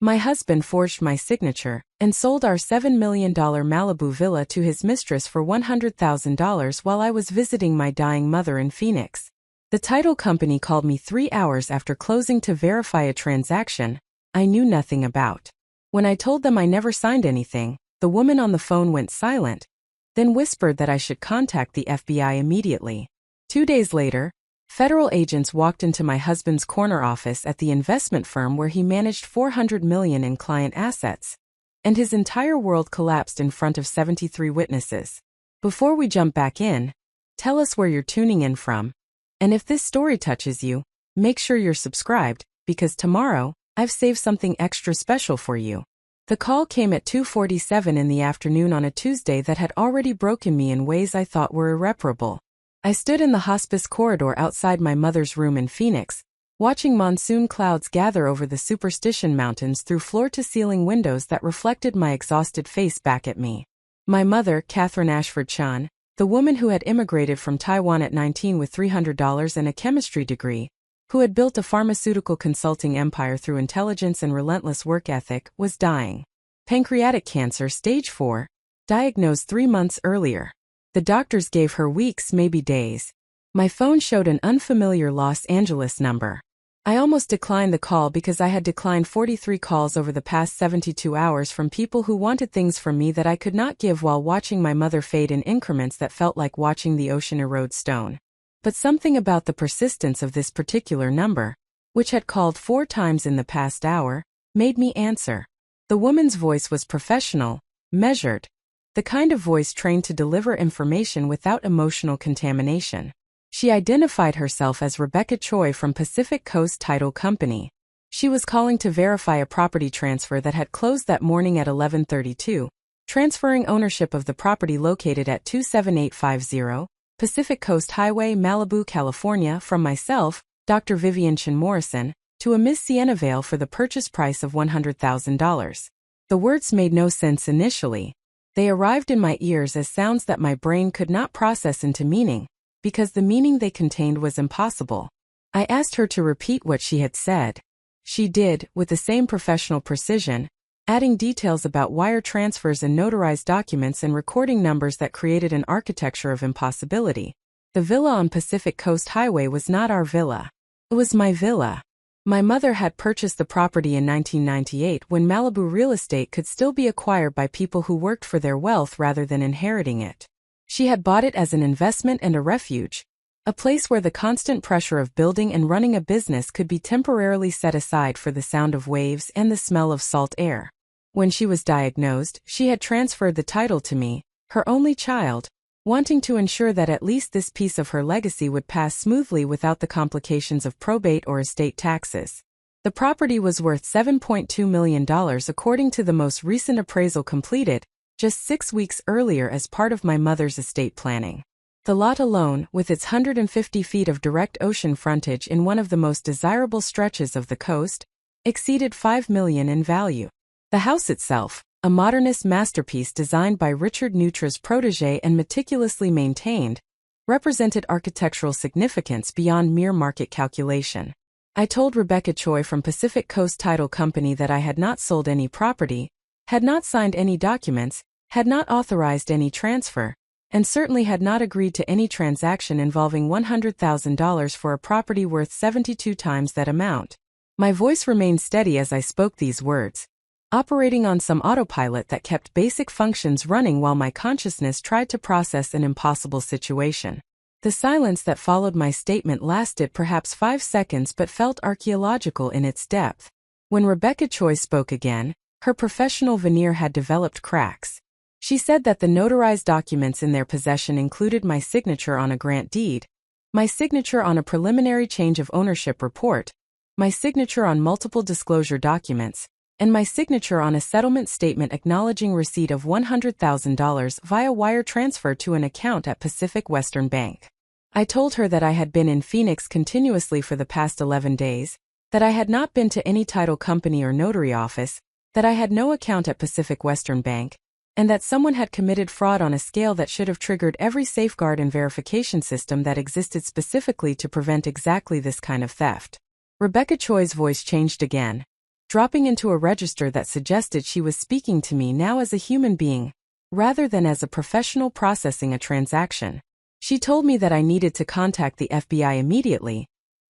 My husband forged my signature and sold our $7 million Malibu villa to his mistress for $100,000 while I was visiting my dying mother in Phoenix. The title company called me 3 hours after closing to verify a transaction I knew nothing about. When I told them I never signed anything, the woman on the phone went silent, then whispered that I should contact the FBI immediately. 2 days later, federal agents walked into my husband's corner office at the investment firm where he managed $400 million in client assets, and his entire world collapsed in front of 73 witnesses. Before we jump back in, tell us where you're tuning in from, and if this story touches you, make sure you're subscribed, because tomorrow, I've saved something extra special for you. The call came at 2:47 in the afternoon on a Tuesday that had already broken me in ways I thought were irreparable. I stood in the hospice corridor outside my mother's room in Phoenix, watching monsoon clouds gather over the Superstition Mountains through floor-to-ceiling windows that reflected my exhausted face back at me. My mother, Catherine Ashford Chan, the woman who had immigrated from Taiwan at 19 with $300 and a chemistry degree, who had built a pharmaceutical consulting empire through intelligence and relentless work ethic, was dying. Pancreatic cancer stage 4, diagnosed 3 months earlier. The doctors gave her weeks, maybe days. My phone showed an unfamiliar Los Angeles number. I almost declined the call because I had declined 43 calls over the past 72 hours from people who wanted things from me that I could not give while watching my mother fade in increments that felt like watching the ocean erode stone. But something about the persistence of this particular number, which had called 4 times in the past hour, made me answer. The woman's voice was professional, measured, the kind of voice trained to deliver information without emotional contamination. She identified herself as Rebecca Choi from Pacific Coast Title Company. She was calling to verify a property transfer that had closed that morning at 11:32, transferring ownership of the property located at 27850 Pacific Coast Highway, Malibu, California, from myself, Dr. Vivian Chin Morrison, to a Miss Sienna Vale for the purchase price of $100,000. The words made no sense initially. They arrived in my ears as sounds that my brain could not process into meaning, because the meaning they contained was impossible. I asked her to repeat what she had said. She did, with the same professional precision, adding details about wire transfers and notarized documents and recording numbers that created an architecture of impossibility. The villa on Pacific Coast Highway was not our villa. It was my villa. My mother had purchased the property in 1998 when Malibu real estate could still be acquired by people who worked for their wealth rather than inheriting it. She had bought it as an investment and a refuge, a place where the constant pressure of building and running a business could be temporarily set aside for the sound of waves and the smell of salt air. When she was diagnosed, she had transferred the title to me, her only child, wanting to ensure that at least this piece of her legacy would pass smoothly without the complications of probate or estate taxes. The property was worth $7.2 million according to the most recent appraisal completed, just 6 weeks earlier as part of my mother's estate planning. The lot alone, with its 150 feet of direct ocean frontage in one of the most desirable stretches of the coast, exceeded $5 million in value. The house itself, a modernist masterpiece designed by Richard Neutra's protégé and meticulously maintained, represented architectural significance beyond mere market calculation. I told Rebecca Choi from Pacific Coast Title Company that I had not sold any property, had not signed any documents, had not authorized any transfer, and certainly had not agreed to any transaction involving $100,000 for a property worth 72 times that amount. My voice remained steady as I spoke these words, operating on some autopilot that kept basic functions running while my consciousness tried to process an impossible situation. The silence that followed my statement lasted perhaps 5 seconds but felt archaeological in its depth. When Rebecca Choi spoke again, her professional veneer had developed cracks. She said that the notarized documents in their possession included my signature on a grant deed, my signature on a preliminary change of ownership report, my signature on multiple disclosure documents, and my signature on a settlement statement acknowledging receipt of $100,000 via wire transfer to an account at Pacific Western Bank. I told her that I had been in Phoenix continuously for the past 11 days, that I had not been to any title company or notary office, that I had no account at Pacific Western Bank, and that someone had committed fraud on a scale that should have triggered every safeguard and verification system that existed specifically to prevent exactly this kind of theft. Rebecca Choi's voice changed again. dropping into a register that suggested she was speaking to me now as a human being, rather than as a professional processing a transaction. She told me that I needed to contact the FBI immediately,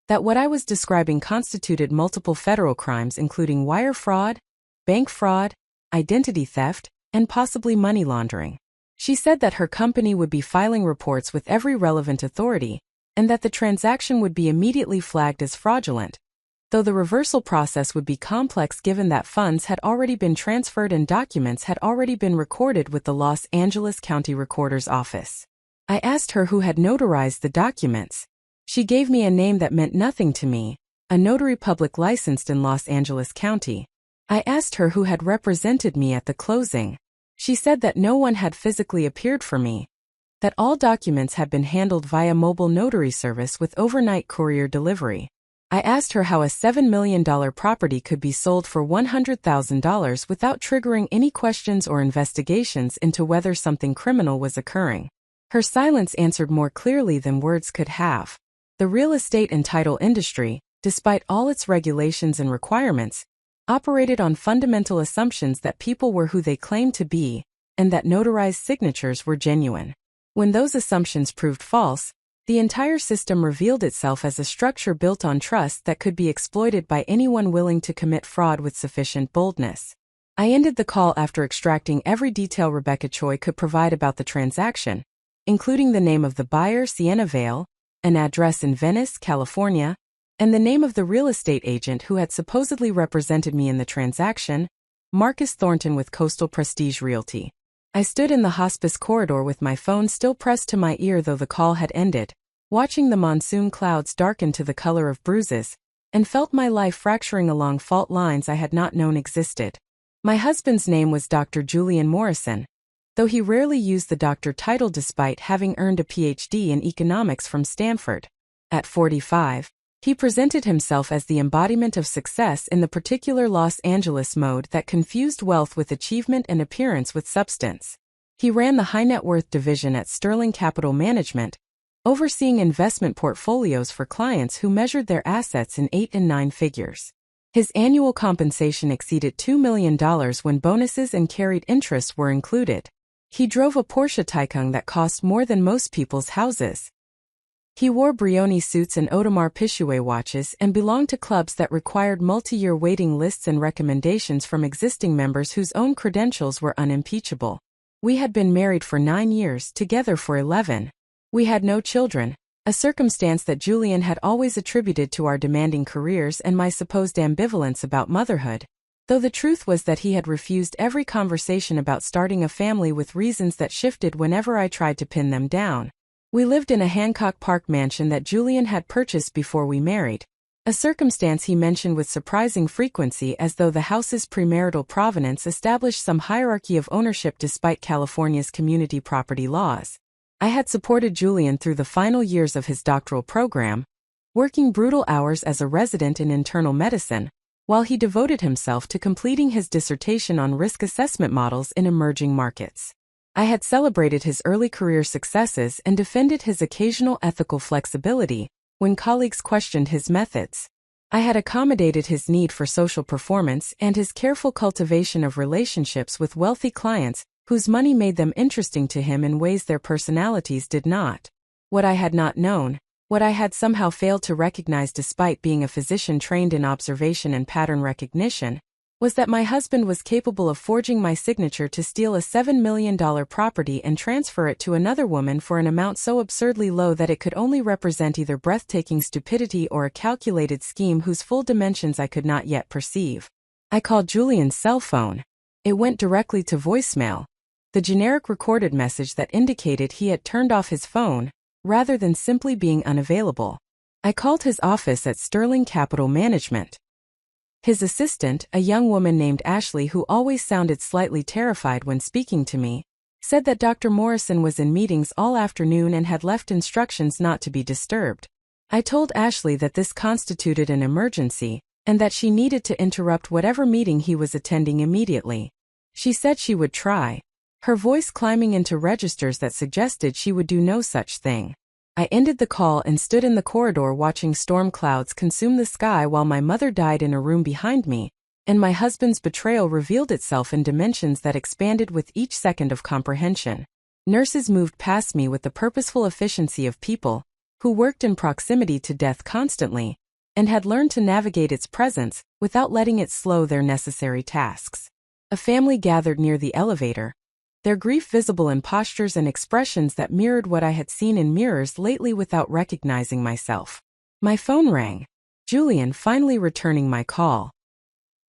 that what I was describing constituted multiple federal crimes including wire fraud, bank fraud, identity theft, and possibly money laundering. She said that her company would be filing reports with every relevant authority, and that the transaction would be immediately flagged as fraudulent, though the reversal process would be complex given that funds had already been transferred and documents had already been recorded with the Los Angeles County Recorder's Office. I asked her who had notarized the documents. She gave me a name that meant nothing to me, a notary public licensed in Los Angeles County. I asked her who had represented me at the closing. She said that no one had physically appeared for me, that all documents had been handled via mobile notary service with overnight courier delivery. I asked her how a $7 million property could be sold for $100,000 without triggering any questions or investigations into whether something criminal was occurring. Her silence answered more clearly than words could have. The real estate and title industry, despite all its regulations and requirements, operated on fundamental assumptions that people were who they claimed to be, and that notarized signatures were genuine. When those assumptions proved false, the entire system revealed itself as a structure built on trust that could be exploited by anyone willing to commit fraud with sufficient boldness. I ended the call after extracting every detail Rebecca Choi could provide about the transaction, including the name of the buyer, Sienna Vale, an address in Venice, California, and the name of the real estate agent who had supposedly represented me in the transaction, Marcus Thornton with Coastal Prestige Realty. I stood in the hospice corridor with my phone still pressed to my ear though the call had ended, watching the monsoon clouds darken to the color of bruises, and felt my life fracturing along fault lines I had not known existed. My husband's name was Dr. Julian Morrison, though he rarely used the doctor title despite having earned a PhD in economics from Stanford. At 45, he presented himself as the embodiment of success in the particular Los Angeles mode that confused wealth with achievement and appearance with substance. He ran the high net worth division at Sterling Capital Management, overseeing investment portfolios for clients who measured their assets in 8 and 9 figures. His annual compensation exceeded $2 million when bonuses and carried interest were included. He drove a Porsche Taycan that cost more than most people's houses. He wore Brioni suits and Audemars Piguet watches and belonged to clubs that required multi-year waiting lists and recommendations from existing members whose own credentials were unimpeachable. We had been married for 9 years, together for 11. We had no children, a circumstance that Julian had always attributed to our demanding careers and my supposed ambivalence about motherhood, though the truth was that he had refused every conversation about starting a family with reasons that shifted whenever I tried to pin them down. We lived in a Hancock Park mansion that Julian had purchased before we married, a circumstance he mentioned with surprising frequency as though the house's premarital provenance established some hierarchy of ownership despite California's community property laws. I had supported Julian through the final years of his doctoral program, working brutal hours as a resident in internal medicine, while he devoted himself to completing his dissertation on risk assessment models in emerging markets. I had celebrated his early career successes and defended his occasional ethical flexibility when colleagues questioned his methods. I had accommodated his need for social performance and his careful cultivation of relationships with wealthy clients whose money made them interesting to him in ways their personalities did not. What I had not known, what I had somehow failed to recognize despite being a physician trained in observation and pattern recognition, was that my husband was capable of forging my signature to steal a $7 million property and transfer it to another woman for an amount so absurdly low that it could only represent either breathtaking stupidity or a calculated scheme whose full dimensions I could not yet perceive. I called Julian's cell phone. It went directly to voicemail, the generic recorded message that indicated he had turned off his phone, rather than simply being unavailable. I called his office at Sterling Capital Management. His assistant, a young woman named Ashley who always sounded slightly terrified when speaking to me, said that Dr. Morrison was in meetings all afternoon and had left instructions not to be disturbed. I told Ashley that this constituted an emergency, and that she needed to interrupt whatever meeting he was attending immediately. She said she would try, her voice climbing into registers that suggested she would do no such thing. I ended the call and stood in the corridor watching storm clouds consume the sky while my mother died in a room behind me, and my husband's betrayal revealed itself in dimensions that expanded with each second of comprehension. Nurses moved past me with the purposeful efficiency of people who worked in proximity to death constantly and had learned to navigate its presence without letting it slow their necessary tasks. A family gathered near the elevator, their grief visible in postures and expressions that mirrored what I had seen in mirrors lately without recognizing myself. My phone rang. Julian finally returning my call.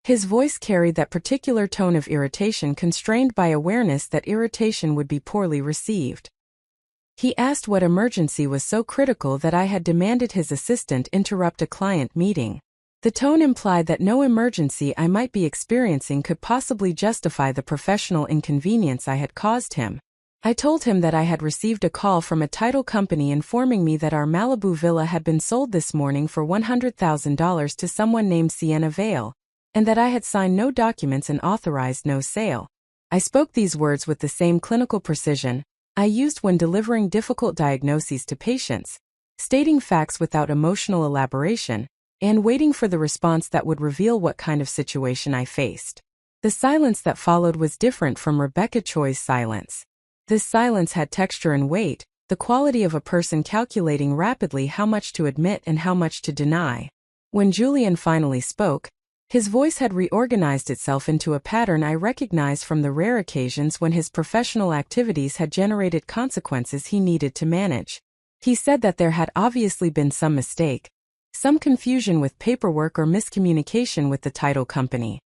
His voice carried that particular tone of irritation constrained by awareness that irritation would be poorly received. He asked what emergency was so critical that I had demanded his assistant interrupt a client meeting. The tone implied that no emergency I might be experiencing could possibly justify the professional inconvenience I had caused him. I told him that I had received a call from a title company informing me that our Malibu villa had been sold this morning for $100,000 to someone named Sienna Vale, and that I had signed no documents and authorized no sale. I spoke these words with the same clinical precision I used when delivering difficult diagnoses to patients, stating facts without emotional elaboration, and waiting for the response that would reveal what kind of situation I faced. The silence that followed was different from Rebecca Choi's silence. This silence had texture and weight, the quality of a person calculating rapidly how much to admit and how much to deny. When Julian finally spoke, his voice had reorganized itself into a pattern I recognized from the rare occasions when his professional activities had generated consequences he needed to manage. He said that there had obviously been some mistake, some confusion with paperwork or miscommunication with the title company.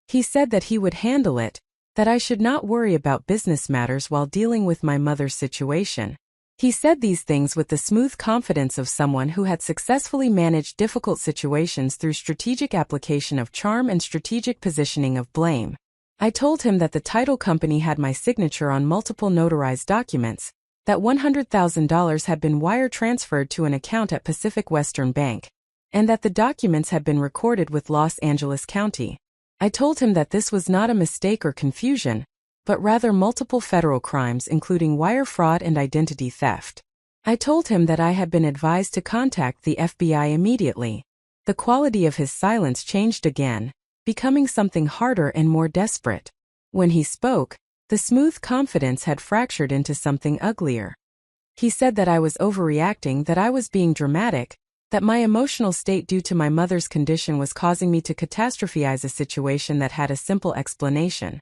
He said that he would handle it, that I should not worry about business matters while dealing with my mother's situation. He said these things with the smooth confidence of someone who had successfully managed difficult situations through strategic application of charm and strategic positioning of blame. I told him that the title company had my signature on multiple notarized documents, that $100,000 had been wire transferred to an account at Pacific Western Bank, and that the documents had been recorded with Los Angeles County. I told him that this was not a mistake or confusion, but rather multiple federal crimes including wire fraud and identity theft. I told him that I had been advised to contact the FBI immediately. The quality of his silence changed again, becoming something harder and more desperate. When he spoke, the smooth confidence had fractured into something uglier. He said that I was overreacting, that I was being dramatic, that my emotional state due to my mother's condition was causing me to catastrophize a situation that had a simple explanation.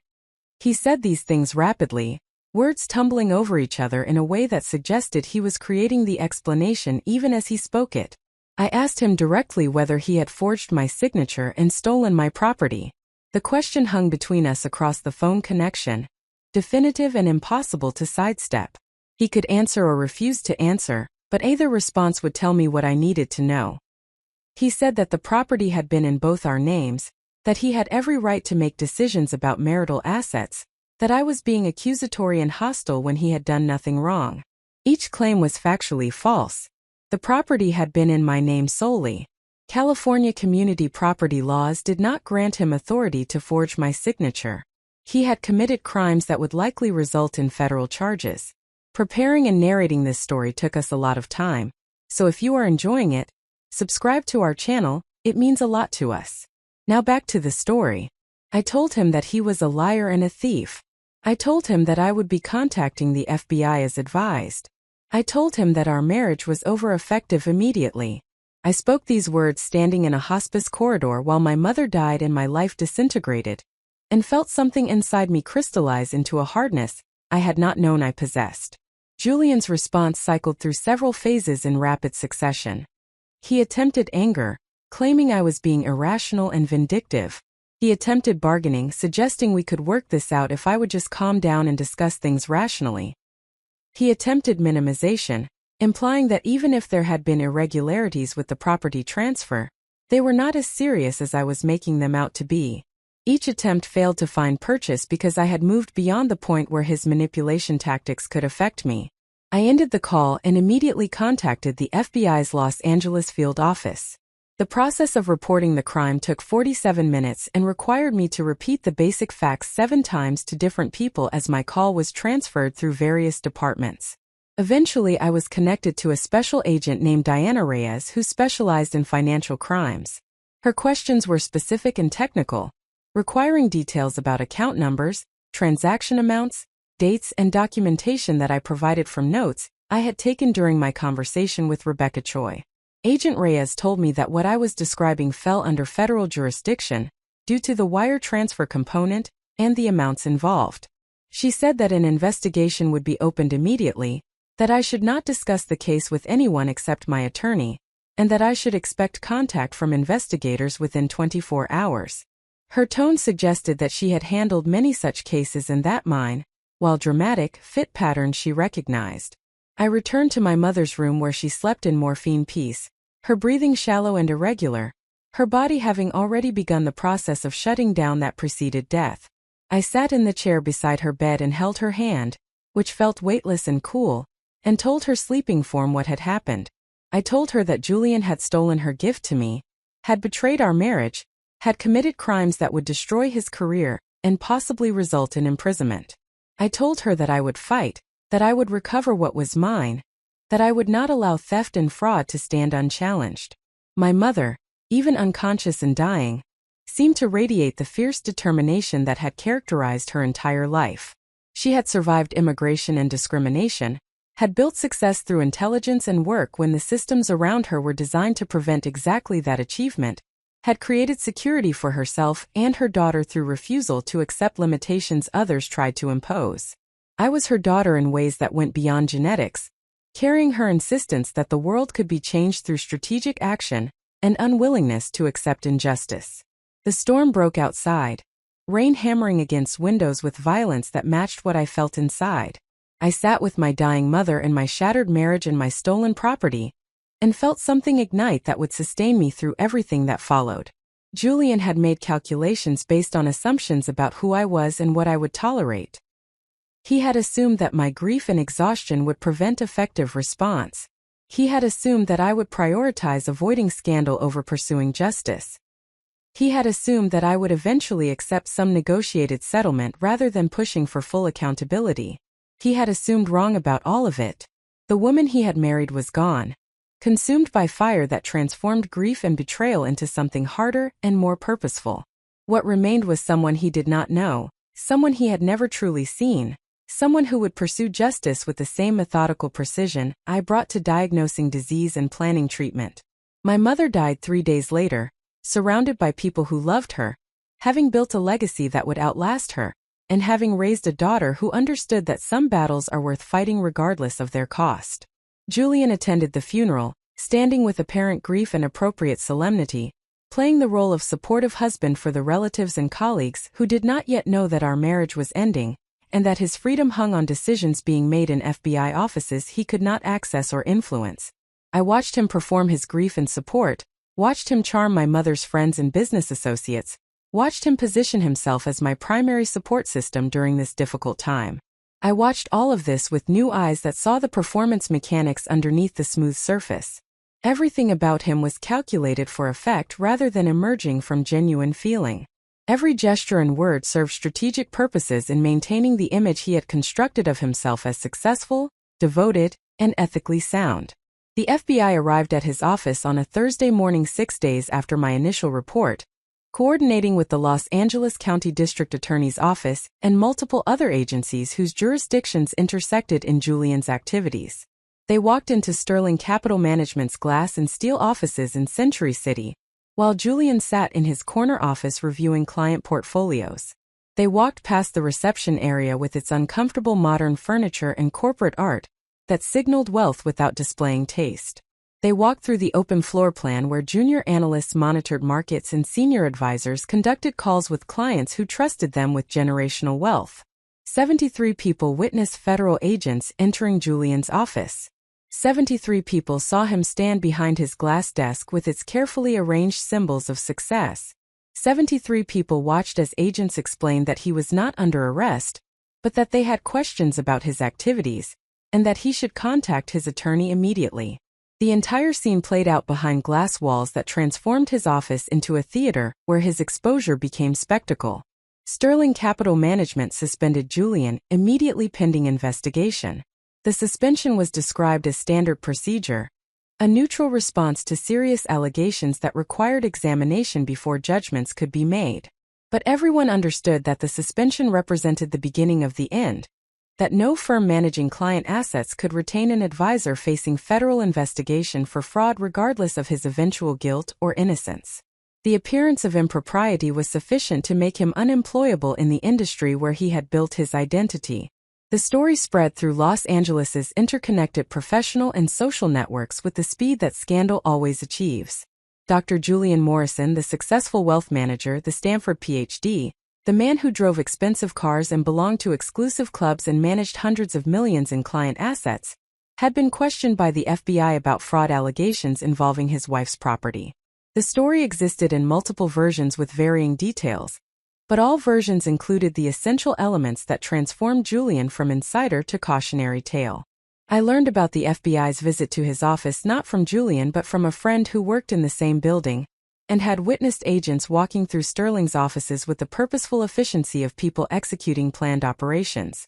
He said these things rapidly, words tumbling over each other in a way that suggested he was creating the explanation even as he spoke it. I asked him directly whether he had forged my signature and stolen my property. The question hung between us across the phone connection, definitive and impossible to sidestep. He could answer or refuse to answer, but either response would tell me what I needed to know. He said that the property had been in both our names, that he had every right to make decisions about marital assets, that I was being accusatory and hostile when he had done nothing wrong. Each claim was factually false. The property had been in my name solely. California community property laws did not grant him authority to forge my signature. He had committed crimes that would likely result in federal charges. Preparing and narrating this story took us a lot of time, so if you are enjoying it, subscribe to our channel, it means a lot to us. Now back to the story. I told him that he was a liar and a thief. I told him that I would be contacting the FBI as advised. I told him that our marriage was over effective immediately. I spoke these words standing in a hospice corridor while my mother died and my life disintegrated, and felt something inside me crystallize into a hardness I had not known I possessed. Julian's response cycled through several phases in rapid succession. He attempted anger, claiming I was being irrational and vindictive. He attempted bargaining, suggesting we could work this out if I would just calm down and discuss things rationally. He attempted minimization, implying that even if there had been irregularities with the property transfer, they were not as serious as I was making them out to be. Each attempt failed to find purchase because I had moved beyond the point where his manipulation tactics could affect me. I ended the call and immediately contacted the FBI's Los Angeles field office. The process of reporting the crime took 47 minutes and required me to repeat the basic facts 7 times to different people as my call was transferred through various departments. Eventually, I was connected to a special agent named Diana Reyes who specialized in financial crimes. Her questions were specific and technical, requiring details about account numbers, transaction amounts, dates, and documentation that I provided from notes I had taken during my conversation with Rebecca Choi. Agent Reyes told me that what I was describing fell under federal jurisdiction due to the wire transfer component and the amounts involved. She said that an investigation would be opened immediately, that I should not discuss the case with anyone except my attorney, and that I should expect contact from investigators within 24 hours. Her tone suggested that she had handled many such cases and that mine, while dramatic, fit patterns she recognized. I returned to my mother's room where she slept in morphine peace, her breathing shallow and irregular, her body having already begun the process of shutting down that preceded death. I sat in the chair beside her bed and held her hand, which felt weightless and cool, and told her sleeping form what had happened. I told her that Julian had stolen her gift to me, had betrayed our marriage, had committed crimes that would destroy his career and possibly result in imprisonment. I told her that I would fight, that I would recover what was mine, that I would not allow theft and fraud to stand unchallenged. My mother, even unconscious and dying, seemed to radiate the fierce determination that had characterized her entire life. She had survived immigration and discrimination, had built success through intelligence and work when the systems around her were designed to prevent exactly that achievement, had created security for herself and her daughter through refusal to accept limitations others tried to impose. I was her daughter in ways that went beyond genetics, carrying her insistence that the world could be changed through strategic action and unwillingness to accept injustice. The storm broke outside, rain hammering against windows with violence that matched what I felt inside. I sat with my dying mother and my shattered marriage and my stolen property, and felt something ignite that would sustain me through everything that followed. Julian had made calculations based on assumptions about who I was and what I would tolerate. He had assumed that my grief and exhaustion would prevent effective response. He had assumed that I would prioritize avoiding scandal over pursuing justice. He had assumed that I would eventually accept some negotiated settlement rather than pushing for full accountability. He had assumed wrong about all of it. The woman he had married was gone, consumed by fire that transformed grief and betrayal into something harder and more purposeful. What remained was someone he did not know, someone he had never truly seen, someone who would pursue justice with the same methodical precision I brought to diagnosing disease and planning treatment. My mother died 3 days later, surrounded by people who loved her, having built a legacy that would outlast her, and having raised a daughter who understood that some battles are worth fighting regardless of their cost. Julian attended the funeral, standing with apparent grief and appropriate solemnity, playing the role of supportive husband for the relatives and colleagues who did not yet know that our marriage was ending, and that his freedom hung on decisions being made in FBI offices he could not access or influence. I watched him perform his grief and support, watched him charm my mother's friends and business associates, watched him position himself as my primary support system during this difficult time. I watched all of this with new eyes that saw the performance mechanics underneath the smooth surface. Everything about him was calculated for effect rather than emerging from genuine feeling. Every gesture and word served strategic purposes in maintaining the image he had constructed of himself as successful, devoted, and ethically sound. The FBI arrived at his office on a Thursday morning 6 days after my initial report, coordinating with the Los Angeles County District Attorney's Office and multiple other agencies whose jurisdictions intersected in Julian's activities. They walked into Sterling Capital Management's glass and steel offices in Century City, while Julian sat in his corner office reviewing client portfolios. They walked past the reception area with its uncomfortable modern furniture and corporate art that signaled wealth without displaying taste. They walked through the open floor plan where junior analysts monitored markets and senior advisors conducted calls with clients who trusted them with generational wealth. 73 people witnessed federal agents entering Julian's office. 73 people saw him stand behind his glass desk with its carefully arranged symbols of success. 73 people watched as agents explained that he was not under arrest, but that they had questions about his activities, and that he should contact his attorney immediately. The entire scene played out behind glass walls that transformed his office into a theater where his exposure became spectacle. Sterling Capital Management suspended Julian immediately pending investigation. The suspension was described as standard procedure, a neutral response to serious allegations that required examination before judgments could be made. But everyone understood that the suspension represented the beginning of the end, that no firm managing client assets could retain an advisor facing federal investigation for fraud regardless of his eventual guilt or innocence. The appearance of impropriety was sufficient to make him unemployable in the industry where he had built his identity. The story spread through Los Angeles's interconnected professional and social networks with the speed that scandal always achieves. Dr. Julian Morrison, the successful wealth manager, the Stanford PhD, the man who drove expensive cars and belonged to exclusive clubs and managed hundreds of millions in client assets, had been questioned by the FBI about fraud allegations involving his wife's property. The story existed in multiple versions with varying details, but all versions included the essential elements that transformed Julian from insider to cautionary tale. I learned about the FBI's visit to his office not from Julian but from a friend who worked in the same building, and had witnessed agents walking through Sterling's offices with the purposeful efficiency of people executing planned operations.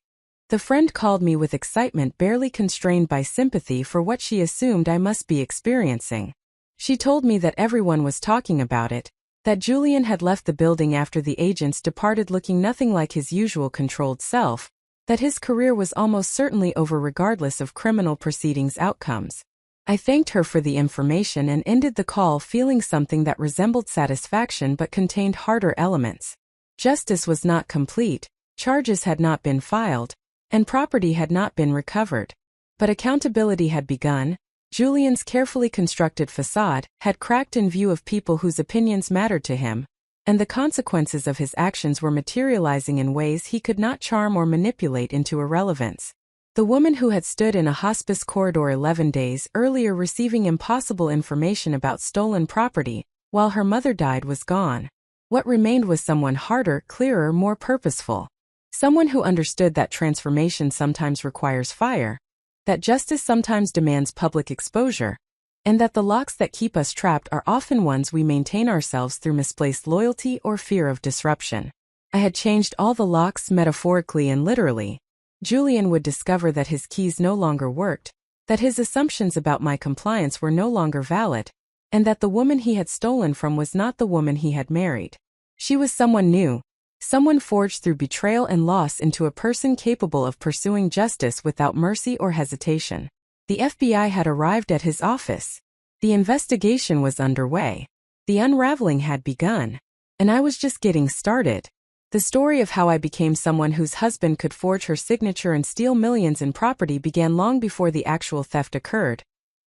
The friend called me with excitement barely constrained by sympathy for what she assumed I must be experiencing. She told me that everyone was talking about it, that Julian had left the building after the agents departed looking nothing like his usual controlled self, that his career was almost certainly over regardless of criminal proceedings' outcomes. I thanked her for the information and ended the call feeling something that resembled satisfaction but contained harder elements. Justice was not complete, charges had not been filed, and property had not been recovered. But accountability had begun. Julian's carefully constructed facade had cracked in view of people whose opinions mattered to him, and the consequences of his actions were materializing in ways he could not charm or manipulate into irrelevance. The woman who had stood in a hospice corridor 11 days earlier receiving impossible information about stolen property, while her mother died, was gone. What remained was someone harder, clearer, more purposeful. Someone who understood that transformation sometimes requires fire, that justice sometimes demands public exposure, and that the locks that keep us trapped are often ones we maintain ourselves through misplaced loyalty or fear of disruption. I had changed all the locks metaphorically and literally. Julian would discover that his keys no longer worked, that his assumptions about my compliance were no longer valid, and that the woman he had stolen from was not the woman he had married. She was someone new, someone forged through betrayal and loss into a person capable of pursuing justice without mercy or hesitation. The FBI had arrived at his office. The investigation was underway. The unraveling had begun, and I was just getting started. The story of how I became someone whose husband could forge her signature and steal millions in property began long before the actual theft occurred,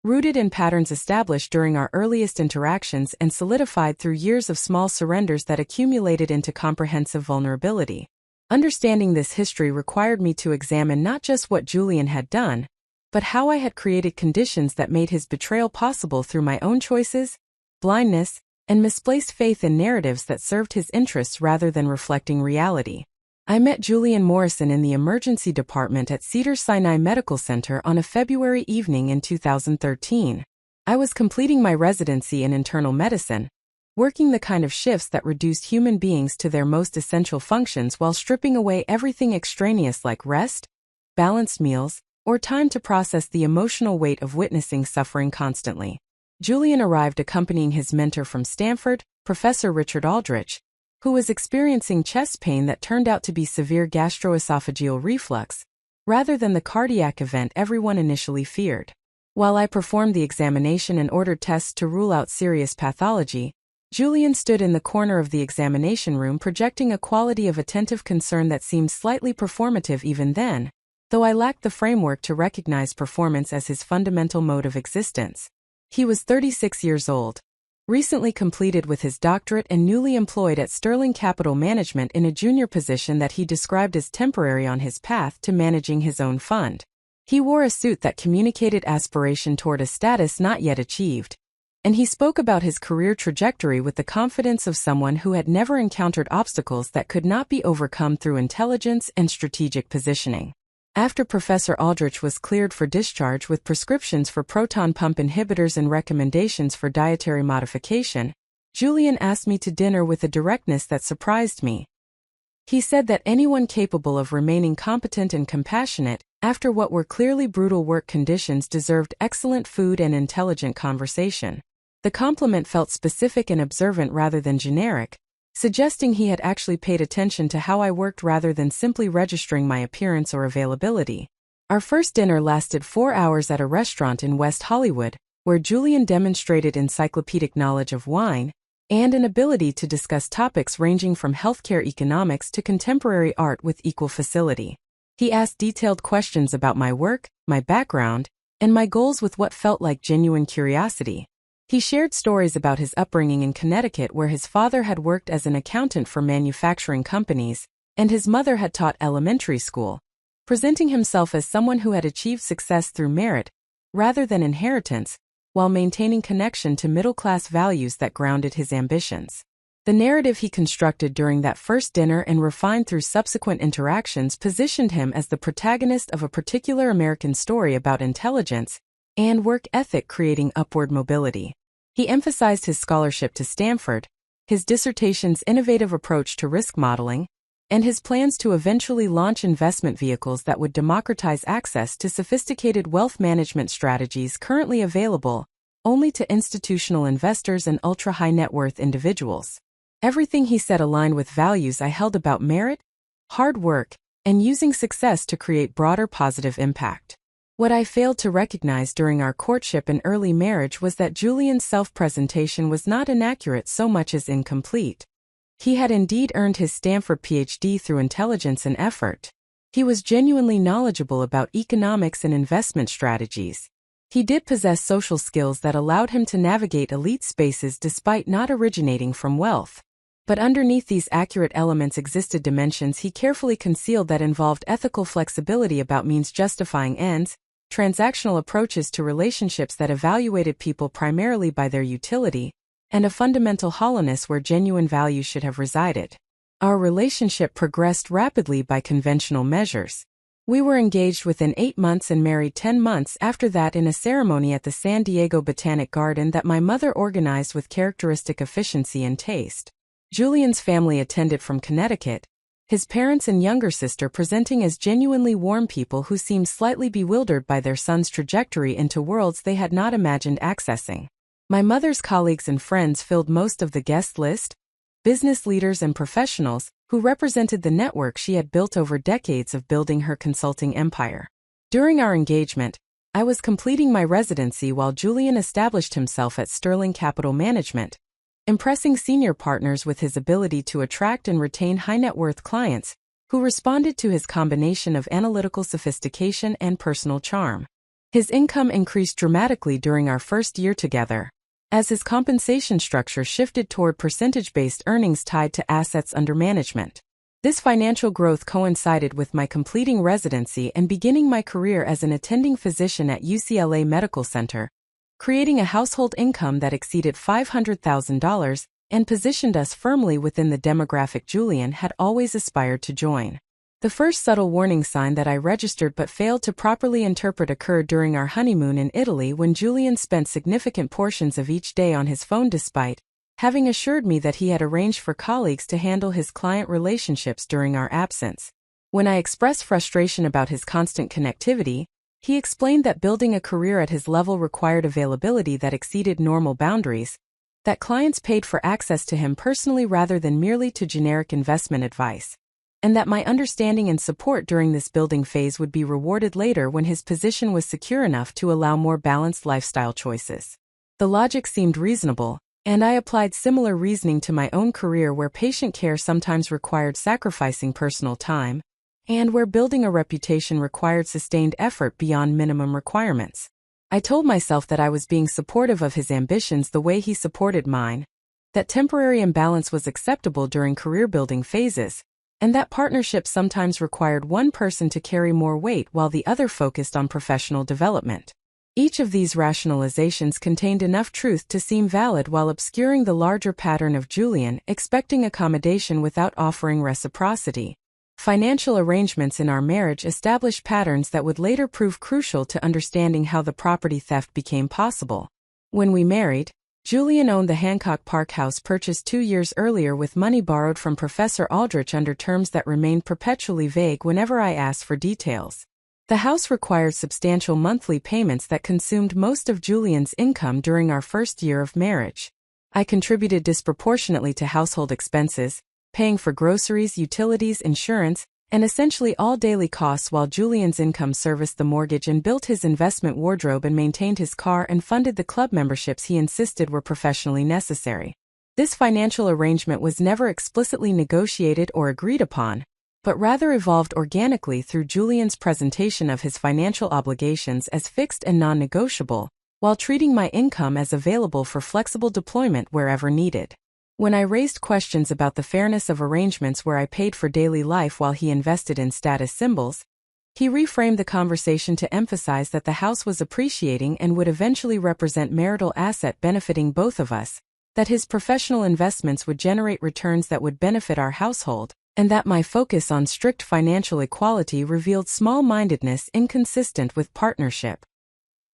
rooted in patterns established during our earliest interactions and solidified through years of small surrenders that accumulated into comprehensive vulnerability. Understanding this history required me to examine not just what Julian had done, but how I had created conditions that made his betrayal possible through my own choices, blindness, and misplaced faith in narratives that served his interests rather than reflecting reality. I met Julian Morrison in the emergency department at Cedars-Sinai Medical Center on a February evening in 2013. I was completing my residency in internal medicine, working the kind of shifts that reduced human beings to their most essential functions while stripping away everything extraneous like rest, balanced meals, or time to process the emotional weight of witnessing suffering constantly. Julian arrived accompanying his mentor from Stanford, Professor Richard Aldrich, who was experiencing chest pain that turned out to be severe gastroesophageal reflux, rather than the cardiac event everyone initially feared. While I performed the examination and ordered tests to rule out serious pathology, Julian stood in the corner of the examination room projecting a quality of attentive concern that seemed slightly performative even then, though I lacked the framework to recognize performance as his fundamental mode of existence. He was 36 years old, recently completed with his doctorate and newly employed at Sterling Capital Management in a junior position that he described as temporary on his path to managing his own fund. He wore a suit that communicated aspiration toward a status not yet achieved, and he spoke about his career trajectory with the confidence of someone who had never encountered obstacles that could not be overcome through intelligence and strategic positioning. After Professor Aldrich was cleared for discharge with prescriptions for proton pump inhibitors and recommendations for dietary modification, Julian asked me to dinner with a directness that surprised me. He said that anyone capable of remaining competent and compassionate, after what were clearly brutal work conditions, deserved excellent food and intelligent conversation. The compliment felt specific and observant rather than generic, suggesting he had actually paid attention to how I worked rather than simply registering my appearance or availability. Our first dinner lasted 4 hours at a restaurant in West Hollywood, where Julian demonstrated encyclopedic knowledge of wine and an ability to discuss topics ranging from healthcare economics to contemporary art with equal facility. He asked detailed questions about my work, my background, and my goals with what felt like genuine curiosity. He shared stories about his upbringing in Connecticut, where his father had worked as an accountant for manufacturing companies, and his mother had taught elementary school, presenting himself as someone who had achieved success through merit rather than inheritance, while maintaining connection to middle-class values that grounded his ambitions. The narrative he constructed during that first dinner and refined through subsequent interactions positioned him as the protagonist of a particular American story about intelligence and work ethic creating upward mobility. He emphasized his scholarship to Stanford, his dissertation's innovative approach to risk modeling, and his plans to eventually launch investment vehicles that would democratize access to sophisticated wealth management strategies currently available only to institutional investors and ultra-high net worth individuals. Everything he said aligned with values I held about merit, hard work, and using success to create broader positive impact. What I failed to recognize during our courtship and early marriage was that Julian's self-presentation was not inaccurate so much as incomplete. He had indeed earned his Stanford PhD through intelligence and effort. He was genuinely knowledgeable about economics and investment strategies. He did possess social skills that allowed him to navigate elite spaces despite not originating from wealth. But underneath these accurate elements existed dimensions he carefully concealed that involved ethical flexibility about means justifying ends, transactional approaches to relationships that evaluated people primarily by their utility, and a fundamental hollowness where genuine value should have resided. Our relationship progressed rapidly by conventional measures. We were engaged within 8 months and married 10 months after that in a ceremony at the San Diego Botanic Garden that my mother organized with characteristic efficiency and taste. Julian's family attended from Connecticut, his parents and younger sister presenting as genuinely warm people who seemed slightly bewildered by their son's trajectory into worlds they had not imagined accessing. My mother's colleagues and friends filled most of the guest list, business leaders and professionals who represented the network she had built over decades of building her consulting empire. During our engagement, I was completing my residency while Julian established himself at Sterling Capital Management, impressing senior partners with his ability to attract and retain high-net-worth clients who responded to his combination of analytical sophistication and personal charm. His income increased dramatically during our first year together, as his compensation structure shifted toward percentage-based earnings tied to assets under management. This financial growth coincided with my completing residency and beginning my career as an attending physician at UCLA Medical Center, creating a household income that exceeded $500,000 and positioned us firmly within the demographic Julian had always aspired to join. The first subtle warning sign that I registered but failed to properly interpret occurred during our honeymoon in Italy when Julian spent significant portions of each day on his phone despite having assured me that he had arranged for colleagues to handle his client relationships during our absence. When I expressed frustration about his constant connectivity, he explained that building a career at his level required availability that exceeded normal boundaries, that clients paid for access to him personally rather than merely to generic investment advice, and that my understanding and support during this building phase would be rewarded later when his position was secure enough to allow more balanced lifestyle choices. The logic seemed reasonable, and I applied similar reasoning to my own career where patient care sometimes required sacrificing personal time, and where building a reputation required sustained effort beyond minimum requirements. I told myself that I was being supportive of his ambitions the way he supported mine, that temporary imbalance was acceptable during career-building phases, and that partnership sometimes required one person to carry more weight while the other focused on professional development. Each of these rationalizations contained enough truth to seem valid while obscuring the larger pattern of Julian expecting accommodation without offering reciprocity. Financial arrangements in our marriage established patterns that would later prove crucial to understanding how the property theft became possible. When we married, Julian owned the Hancock Park house purchased 2 years earlier with money borrowed from Professor Aldrich under terms that remained perpetually vague whenever I asked for details. The house required substantial monthly payments that consumed most of Julian's income during our first year of marriage. I contributed disproportionately to household expenses, paying for groceries, utilities, insurance, and essentially all daily costs, while Julian's income serviced the mortgage and built his investment wardrobe and maintained his car and funded the club memberships he insisted were professionally necessary. This financial arrangement was never explicitly negotiated or agreed upon, but rather evolved organically through Julian's presentation of his financial obligations as fixed and non-negotiable, while treating my income as available for flexible deployment wherever needed. When I raised questions about the fairness of arrangements where I paid for daily life while he invested in status symbols, he reframed the conversation to emphasize that the house was appreciating and would eventually represent marital asset benefiting both of us, that his professional investments would generate returns that would benefit our household, and that my focus on strict financial equality revealed small-mindedness inconsistent with partnership.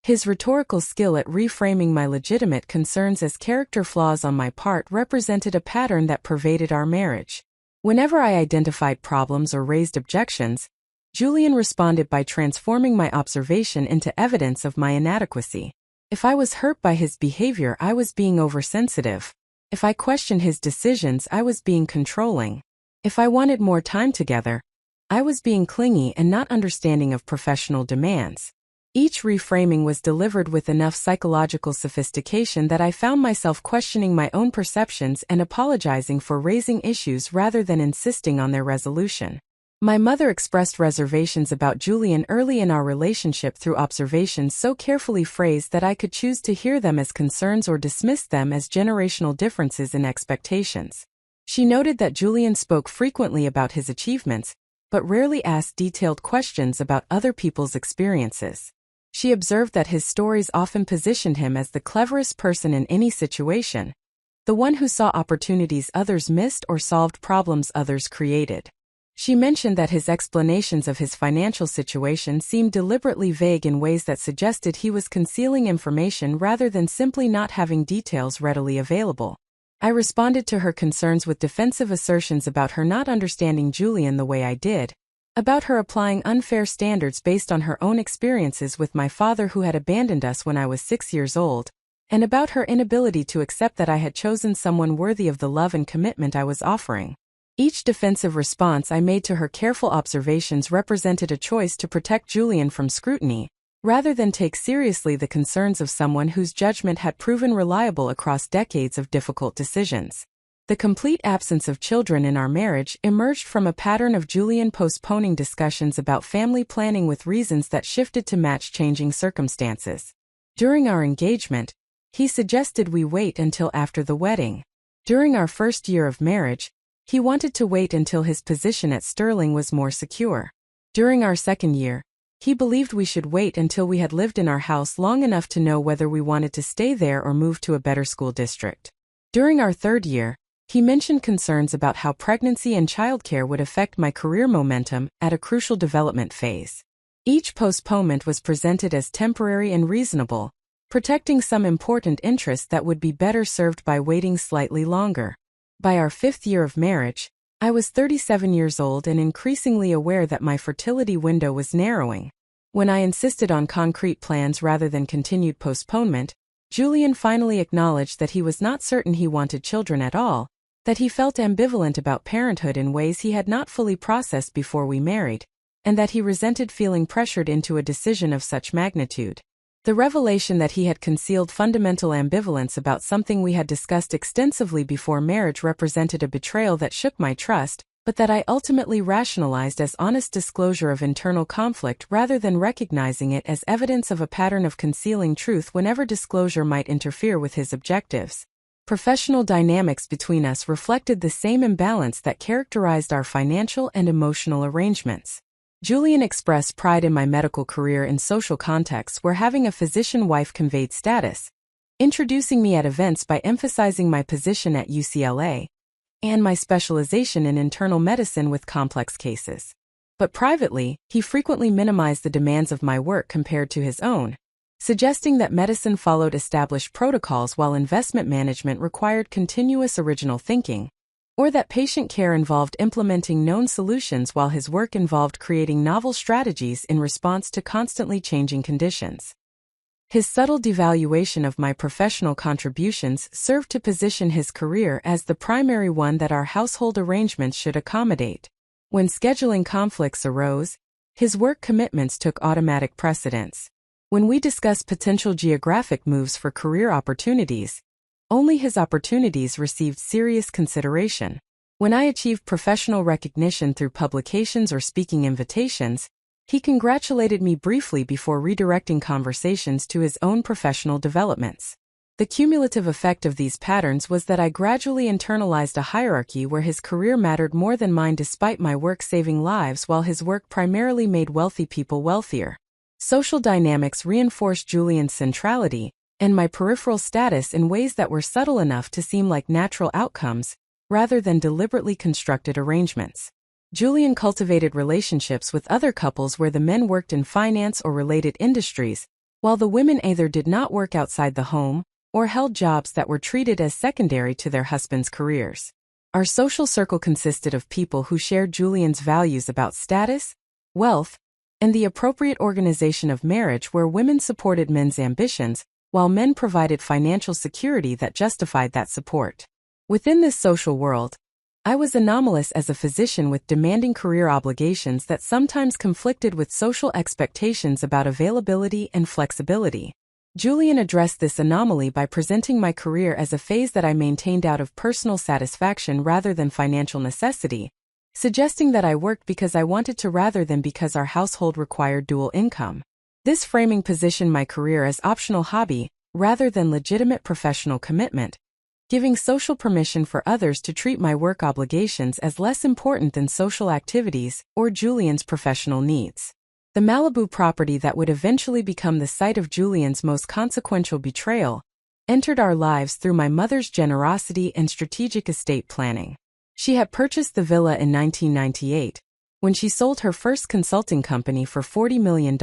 His rhetorical skill at reframing my legitimate concerns as character flaws on my part represented a pattern that pervaded our marriage. Whenever I identified problems or raised objections, Julian responded by transforming my observation into evidence of my inadequacy. If I was hurt by his behavior, I was being oversensitive. If I questioned his decisions, I was being controlling. If I wanted more time together, I was being clingy and not understanding of professional demands. Each reframing was delivered with enough psychological sophistication that I found myself questioning my own perceptions and apologizing for raising issues rather than insisting on their resolution. My mother expressed reservations about Julian early in our relationship through observations so carefully phrased that I could choose to hear them as concerns or dismiss them as generational differences in expectations. She noted that Julian spoke frequently about his achievements, but rarely asked detailed questions about other people's experiences. She observed that his stories often positioned him as the cleverest person in any situation, the one who saw opportunities others missed or solved problems others created. She mentioned that his explanations of his financial situation seemed deliberately vague in ways that suggested he was concealing information rather than simply not having details readily available. I responded to her concerns with defensive assertions about her not understanding Julian the way I did, about her applying unfair standards based on her own experiences with my father who had abandoned us when I was 6 years old, and about her inability to accept that I had chosen someone worthy of the love and commitment I was offering. Each defensive response I made to her careful observations represented a choice to protect Julian from scrutiny, rather than take seriously the concerns of someone whose judgment had proven reliable across decades of difficult decisions. The complete absence of children in our marriage emerged from a pattern of Julian postponing discussions about family planning with reasons that shifted to match changing circumstances. During our engagement, he suggested we wait until after the wedding. During our first year of marriage, he wanted to wait until his position at Sterling was more secure. During our second year, he believed we should wait until we had lived in our house long enough to know whether we wanted to stay there or move to a better school district. During our third year, he mentioned concerns about how pregnancy and childcare would affect my career momentum at a crucial development phase. Each postponement was presented as temporary and reasonable, protecting some important interests that would be better served by waiting slightly longer. By our fifth year of marriage, I was 37 years old and increasingly aware that my fertility window was narrowing. When I insisted on concrete plans rather than continued postponement, Julian finally acknowledged that he was not certain he wanted children at all, that he felt ambivalent about parenthood in ways he had not fully processed before we married, and that he resented feeling pressured into a decision of such magnitude. The revelation that he had concealed fundamental ambivalence about something we had discussed extensively before marriage represented a betrayal that shook my trust, but that I ultimately rationalized as honest disclosure of internal conflict rather than recognizing it as evidence of a pattern of concealing truth whenever disclosure might interfere with his objectives. Professional dynamics between us reflected the same imbalance that characterized our financial and emotional arrangements. Julian expressed pride in my medical career in social contexts where having a physician wife conveyed status, introducing me at events by emphasizing my position at UCLA, and my specialization in internal medicine with complex cases. But privately, he frequently minimized the demands of my work compared to his own, suggesting that medicine followed established protocols while investment management required continuous original thinking, or that patient care involved implementing known solutions while his work involved creating novel strategies in response to constantly changing conditions. His subtle devaluation of my professional contributions served to position his career as the primary one that our household arrangements should accommodate. When scheduling conflicts arose, his work commitments took automatic precedence. When we discussed potential geographic moves for career opportunities, only his opportunities received serious consideration. When I achieved professional recognition through publications or speaking invitations, he congratulated me briefly before redirecting conversations to his own professional developments. The cumulative effect of these patterns was that I gradually internalized a hierarchy where his career mattered more than mine despite my work saving lives while his work primarily made wealthy people wealthier. Social dynamics reinforced Julian's centrality and my peripheral status in ways that were subtle enough to seem like natural outcomes, rather than deliberately constructed arrangements. Julian cultivated relationships with other couples where the men worked in finance or related industries, while the women either did not work outside the home or held jobs that were treated as secondary to their husbands' careers. Our social circle consisted of people who shared Julian's values about status, wealth, and the appropriate organization of marriage where women supported men's ambitions, while men provided financial security that justified that support. Within this social world, I was anomalous as a physician with demanding career obligations that sometimes conflicted with social expectations about availability and flexibility. Julian addressed this anomaly by presenting my career as a phase that I maintained out of personal satisfaction rather than financial necessity, suggesting that I worked because I wanted to rather than because our household required dual income. This framing positioned my career as optional hobby rather than legitimate professional commitment, giving social permission for others to treat my work obligations as less important than social activities or Julian's professional needs. The Malibu property that would eventually become the site of Julian's most consequential betrayal entered our lives through my mother's generosity and strategic estate planning. She had purchased the villa in 1998, when she sold her first consulting company for $40 million,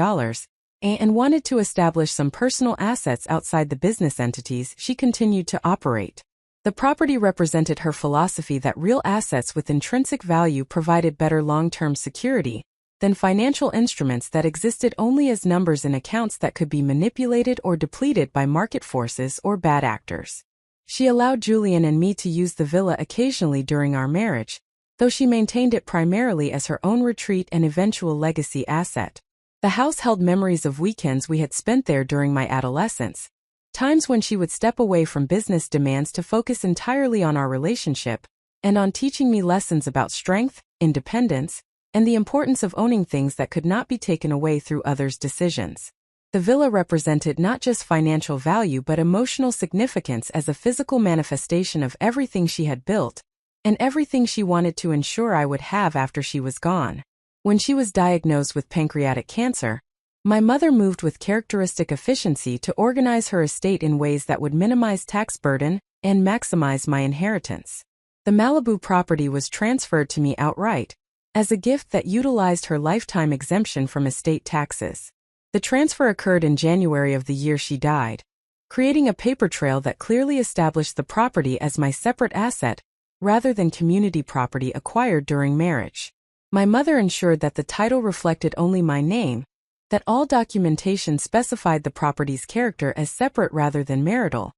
and wanted to establish some personal assets outside the business entities she continued to operate. The property represented her philosophy that real assets with intrinsic value provided better long-term security than financial instruments that existed only as numbers in accounts that could be manipulated or depleted by market forces or bad actors. She allowed Julian and me to use the villa occasionally during our marriage, though she maintained it primarily as her own retreat and eventual legacy asset. The house held memories of weekends we had spent there during my adolescence, times when she would step away from business demands to focus entirely on our relationship, and on teaching me lessons about strength, independence, and the importance of owning things that could not be taken away through others' decisions. The villa represented not just financial value but emotional significance as a physical manifestation of everything she had built, and everything she wanted to ensure I would have after she was gone. When she was diagnosed with pancreatic cancer, my mother moved with characteristic efficiency to organize her estate in ways that would minimize tax burden and maximize my inheritance. The Malibu property was transferred to me outright, as a gift that utilized her lifetime exemption from estate taxes. The transfer occurred in January of the year she died, creating a paper trail that clearly established the property as my separate asset, rather than community property acquired during marriage. My mother ensured that the title reflected only my name, that all documentation specified the property's character as separate rather than marital,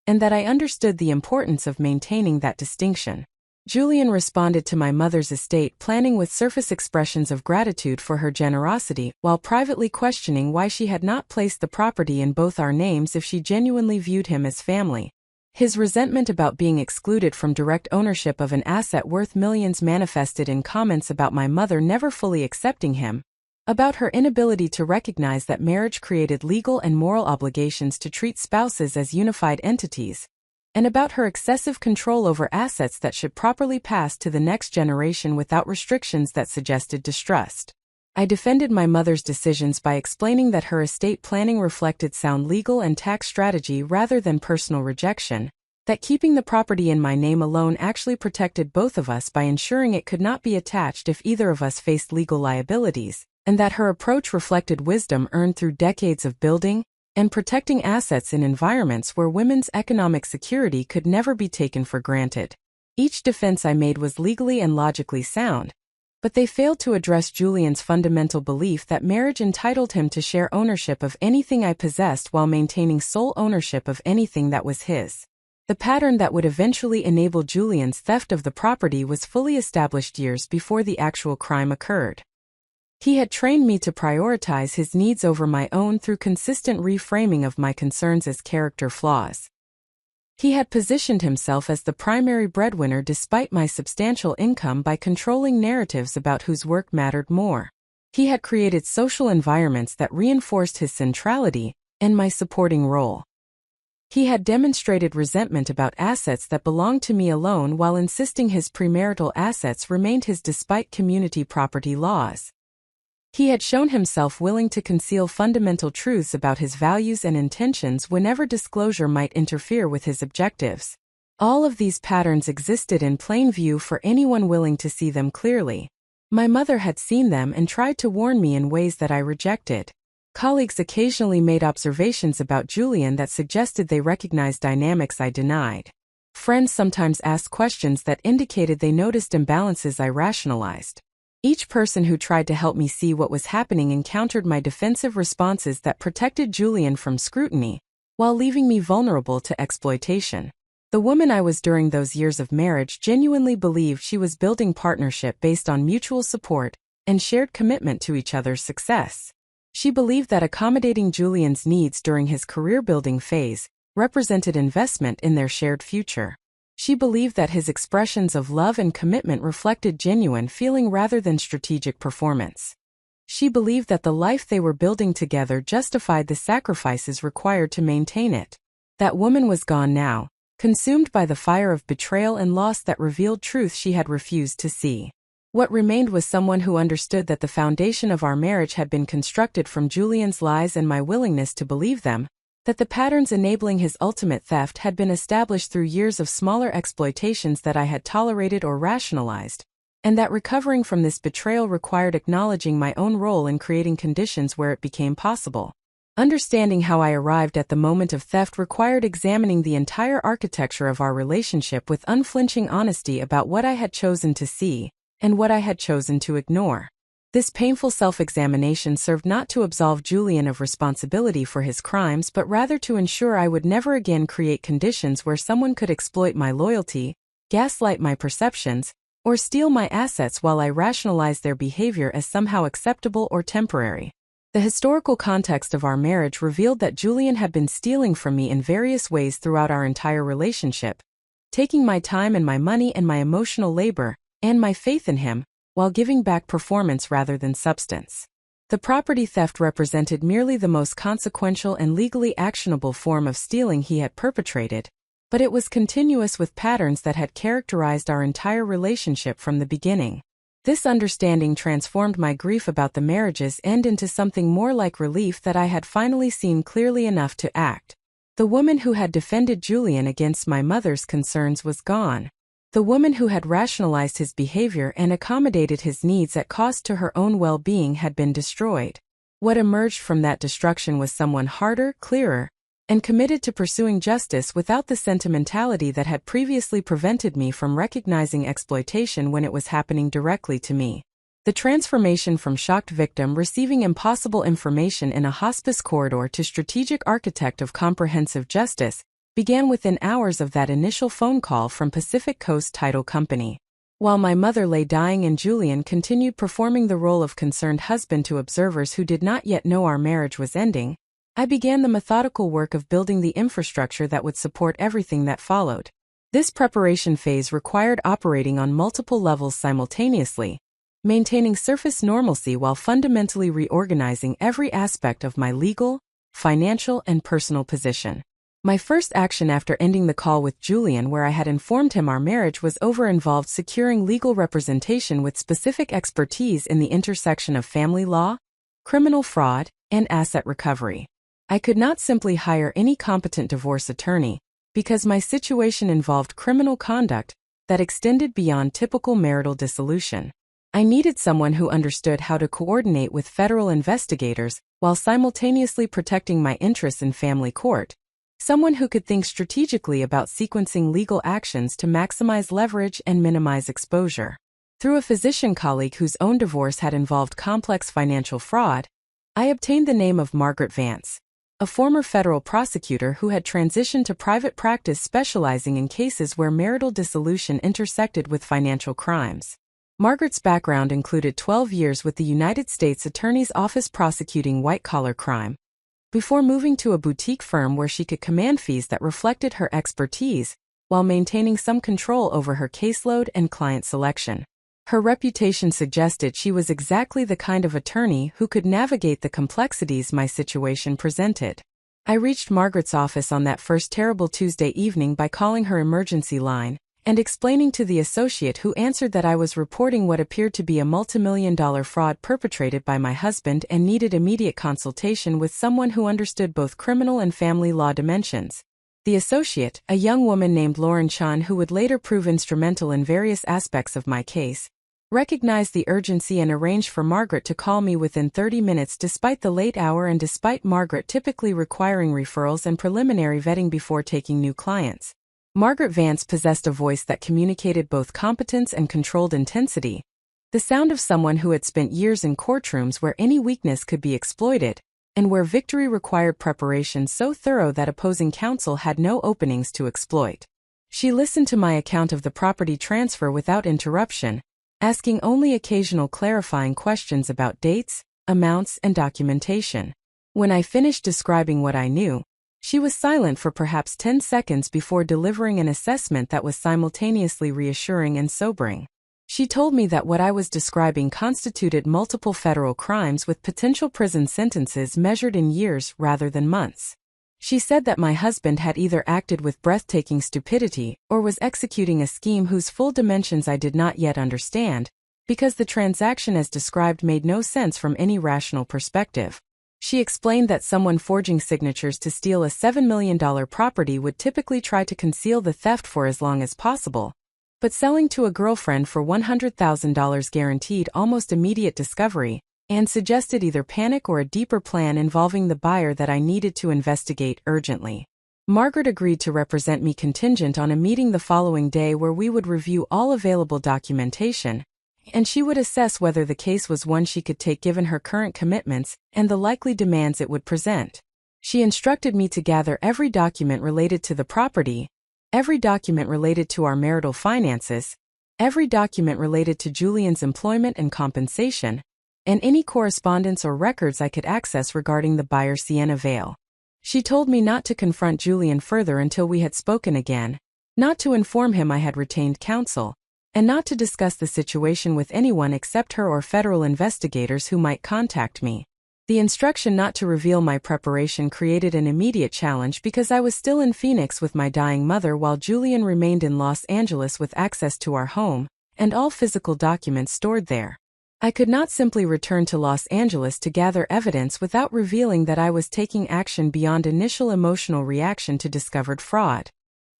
and that I understood the importance of maintaining that distinction. Julian responded to my mother's estate planning with surface expressions of gratitude for her generosity while privately questioning why she had not placed the property in both our names if she genuinely viewed him as family. His resentment about being excluded from direct ownership of an asset worth millions manifested in comments about my mother never fully accepting him, about her inability to recognize that marriage created legal and moral obligations to treat spouses as unified entities, and about her excessive control over assets that should properly pass to the next generation without restrictions that suggested distrust. I defended my mother's decisions by explaining that her estate planning reflected sound legal and tax strategy rather than personal rejection, that keeping the property in my name alone actually protected both of us by ensuring it could not be attached if either of us faced legal liabilities, and that her approach reflected wisdom earned through decades of building and protecting assets in environments where women's economic security could never be taken for granted. Each defense I made was legally and logically sound, But they failed to address Julian's fundamental belief that marriage entitled him to share ownership of anything I possessed while maintaining sole ownership of anything that was his. The pattern that would eventually enable Julian's theft of the property was fully established years before the actual crime occurred. He had trained me to prioritize his needs over my own through consistent reframing of my concerns as character flaws. He had positioned himself as the primary breadwinner despite my substantial income by controlling narratives about whose work mattered more. He had created social environments that reinforced his centrality and my supporting role. He had demonstrated resentment about assets that belonged to me alone while insisting his premarital assets remained his despite community property laws. He had shown himself willing to conceal fundamental truths about his values and intentions whenever disclosure might interfere with his objectives. All of these patterns existed in plain view for anyone willing to see them clearly. My mother had seen them and tried to warn me in ways that I rejected. Colleagues occasionally made observations about Julian that suggested they recognized dynamics I denied. Friends sometimes asked questions that indicated they noticed imbalances I rationalized. Each person who tried to help me see what was happening encountered my defensive responses that protected Julian from scrutiny, while leaving me vulnerable to exploitation. The woman I was during those years of marriage genuinely believed she was building partnership based on mutual support and shared commitment to each other's success. She believed that accommodating Julian's needs during his career-building phase represented investment in their shared future. She believed that his expressions of love and commitment reflected genuine feeling rather than strategic performance. She believed that the life they were building together justified the sacrifices required to maintain it. That woman was gone now, consumed by the fire of betrayal and loss that revealed truth she had refused to see. What remained was someone who understood that the foundation of our marriage had been constructed from Julian's lies and my willingness to believe them, that the patterns enabling his ultimate theft had been established through years of smaller exploitations that I had tolerated or rationalized, and that recovering from this betrayal required acknowledging my own role in creating conditions where it became possible. Understanding how I arrived at the moment of theft required examining the entire architecture of our relationship with unflinching honesty about what I had chosen to see and what I had chosen to ignore. This painful self-examination served not to absolve Julian of responsibility for his crimes but rather to ensure I would never again create conditions where someone could exploit my loyalty, gaslight my perceptions, or steal my assets while I rationalized their behavior as somehow acceptable or temporary. The historical context of our marriage revealed that Julian had been stealing from me in various ways throughout our entire relationship, taking my time and my money and my emotional labor, and my faith in him, while giving back performance rather than substance. The property theft represented merely the most consequential and legally actionable form of stealing he had perpetrated, but it was continuous with patterns that had characterized our entire relationship from the beginning. This understanding transformed my grief about the marriage's end into something more like relief that I had finally seen clearly enough to act. The woman who had defended Julian against my mother's concerns was gone. The woman who had rationalized his behavior and accommodated his needs at cost to her own well-being had been destroyed. What emerged from that destruction was someone harder, clearer, and committed to pursuing justice without the sentimentality that had previously prevented me from recognizing exploitation when it was happening directly to me. The transformation from shocked victim receiving impossible information in a hospice corridor to strategic architect of comprehensive justice began within hours of that initial phone call from Pacific Coast Title Company. While my mother lay dying and Julian continued performing the role of concerned husband to observers who did not yet know our marriage was ending, I began the methodical work of building the infrastructure that would support everything that followed. This preparation phase required operating on multiple levels simultaneously, maintaining surface normalcy while fundamentally reorganizing every aspect of my legal, financial, and personal position. My first action after ending the call with Julian, where I had informed him our marriage was over, involved securing legal representation with specific expertise in the intersection of family law, criminal fraud, and asset recovery. I could not simply hire any competent divorce attorney, because my situation involved criminal conduct that extended beyond typical marital dissolution. I needed someone who understood how to coordinate with federal investigators while simultaneously protecting my interests in family court. Someone who could think strategically about sequencing legal actions to maximize leverage and minimize exposure. Through a physician colleague whose own divorce had involved complex financial fraud, I obtained the name of Margaret Vance, a former federal prosecutor who had transitioned to private practice specializing in cases where marital dissolution intersected with financial crimes. Margaret's background included 12 years with the United States Attorney's Office prosecuting white-collar crime, before moving to a boutique firm where she could command fees that reflected her expertise, while maintaining some control over her caseload and client selection. Her reputation suggested she was exactly the kind of attorney who could navigate the complexities my situation presented. I reached Margaret's office on that first terrible Tuesday evening by calling her emergency line and explaining to the associate who answered that I was reporting what appeared to be a multimillion-dollar fraud perpetrated by my husband and needed immediate consultation with someone who understood both criminal and family law dimensions. The associate, a young woman named Lauren Chan who would later prove instrumental in various aspects of my case, recognized the urgency and arranged for Margaret to call me within 30 minutes despite the late hour and despite Margaret typically requiring referrals and preliminary vetting before taking new clients. Margaret Vance possessed a voice that communicated both competence and controlled intensity, the sound of someone who had spent years in courtrooms where any weakness could be exploited, and where victory required preparation so thorough that opposing counsel had no openings to exploit. She listened to my account of the property transfer without interruption, asking only occasional clarifying questions about dates, amounts, and documentation. When I finished describing what I knew, she was silent for perhaps 10 seconds before delivering an assessment that was simultaneously reassuring and sobering. She told me that what I was describing constituted multiple federal crimes with potential prison sentences measured in years rather than months. She said that my husband had either acted with breathtaking stupidity or was executing a scheme whose full dimensions I did not yet understand, because the transaction as described made no sense from any rational perspective. She explained that someone forging signatures to steal a $7 million property would typically try to conceal the theft for as long as possible, but selling to a girlfriend for $100,000 guaranteed almost immediate discovery, and suggested either panic or a deeper plan involving the buyer that I needed to investigate urgently. Margaret agreed to represent me contingent on a meeting the following day where we would review all available documentation, and she would assess whether the case was one she could take given her current commitments and the likely demands it would present. She instructed me to gather every document related to the property, every document related to our marital finances, every document related to Julian's employment and compensation, and any correspondence or records I could access regarding the buyer Sienna Vale. She told me not to confront Julian further until we had spoken again, not to inform him I had retained counsel, and not to discuss the situation with anyone except her or federal investigators who might contact me. The instruction not to reveal my preparation created an immediate challenge because I was still in Phoenix with my dying mother while Julian remained in Los Angeles with access to our home and all physical documents stored there. I could not simply return to Los Angeles to gather evidence without revealing that I was taking action beyond initial emotional reaction to discovered fraud.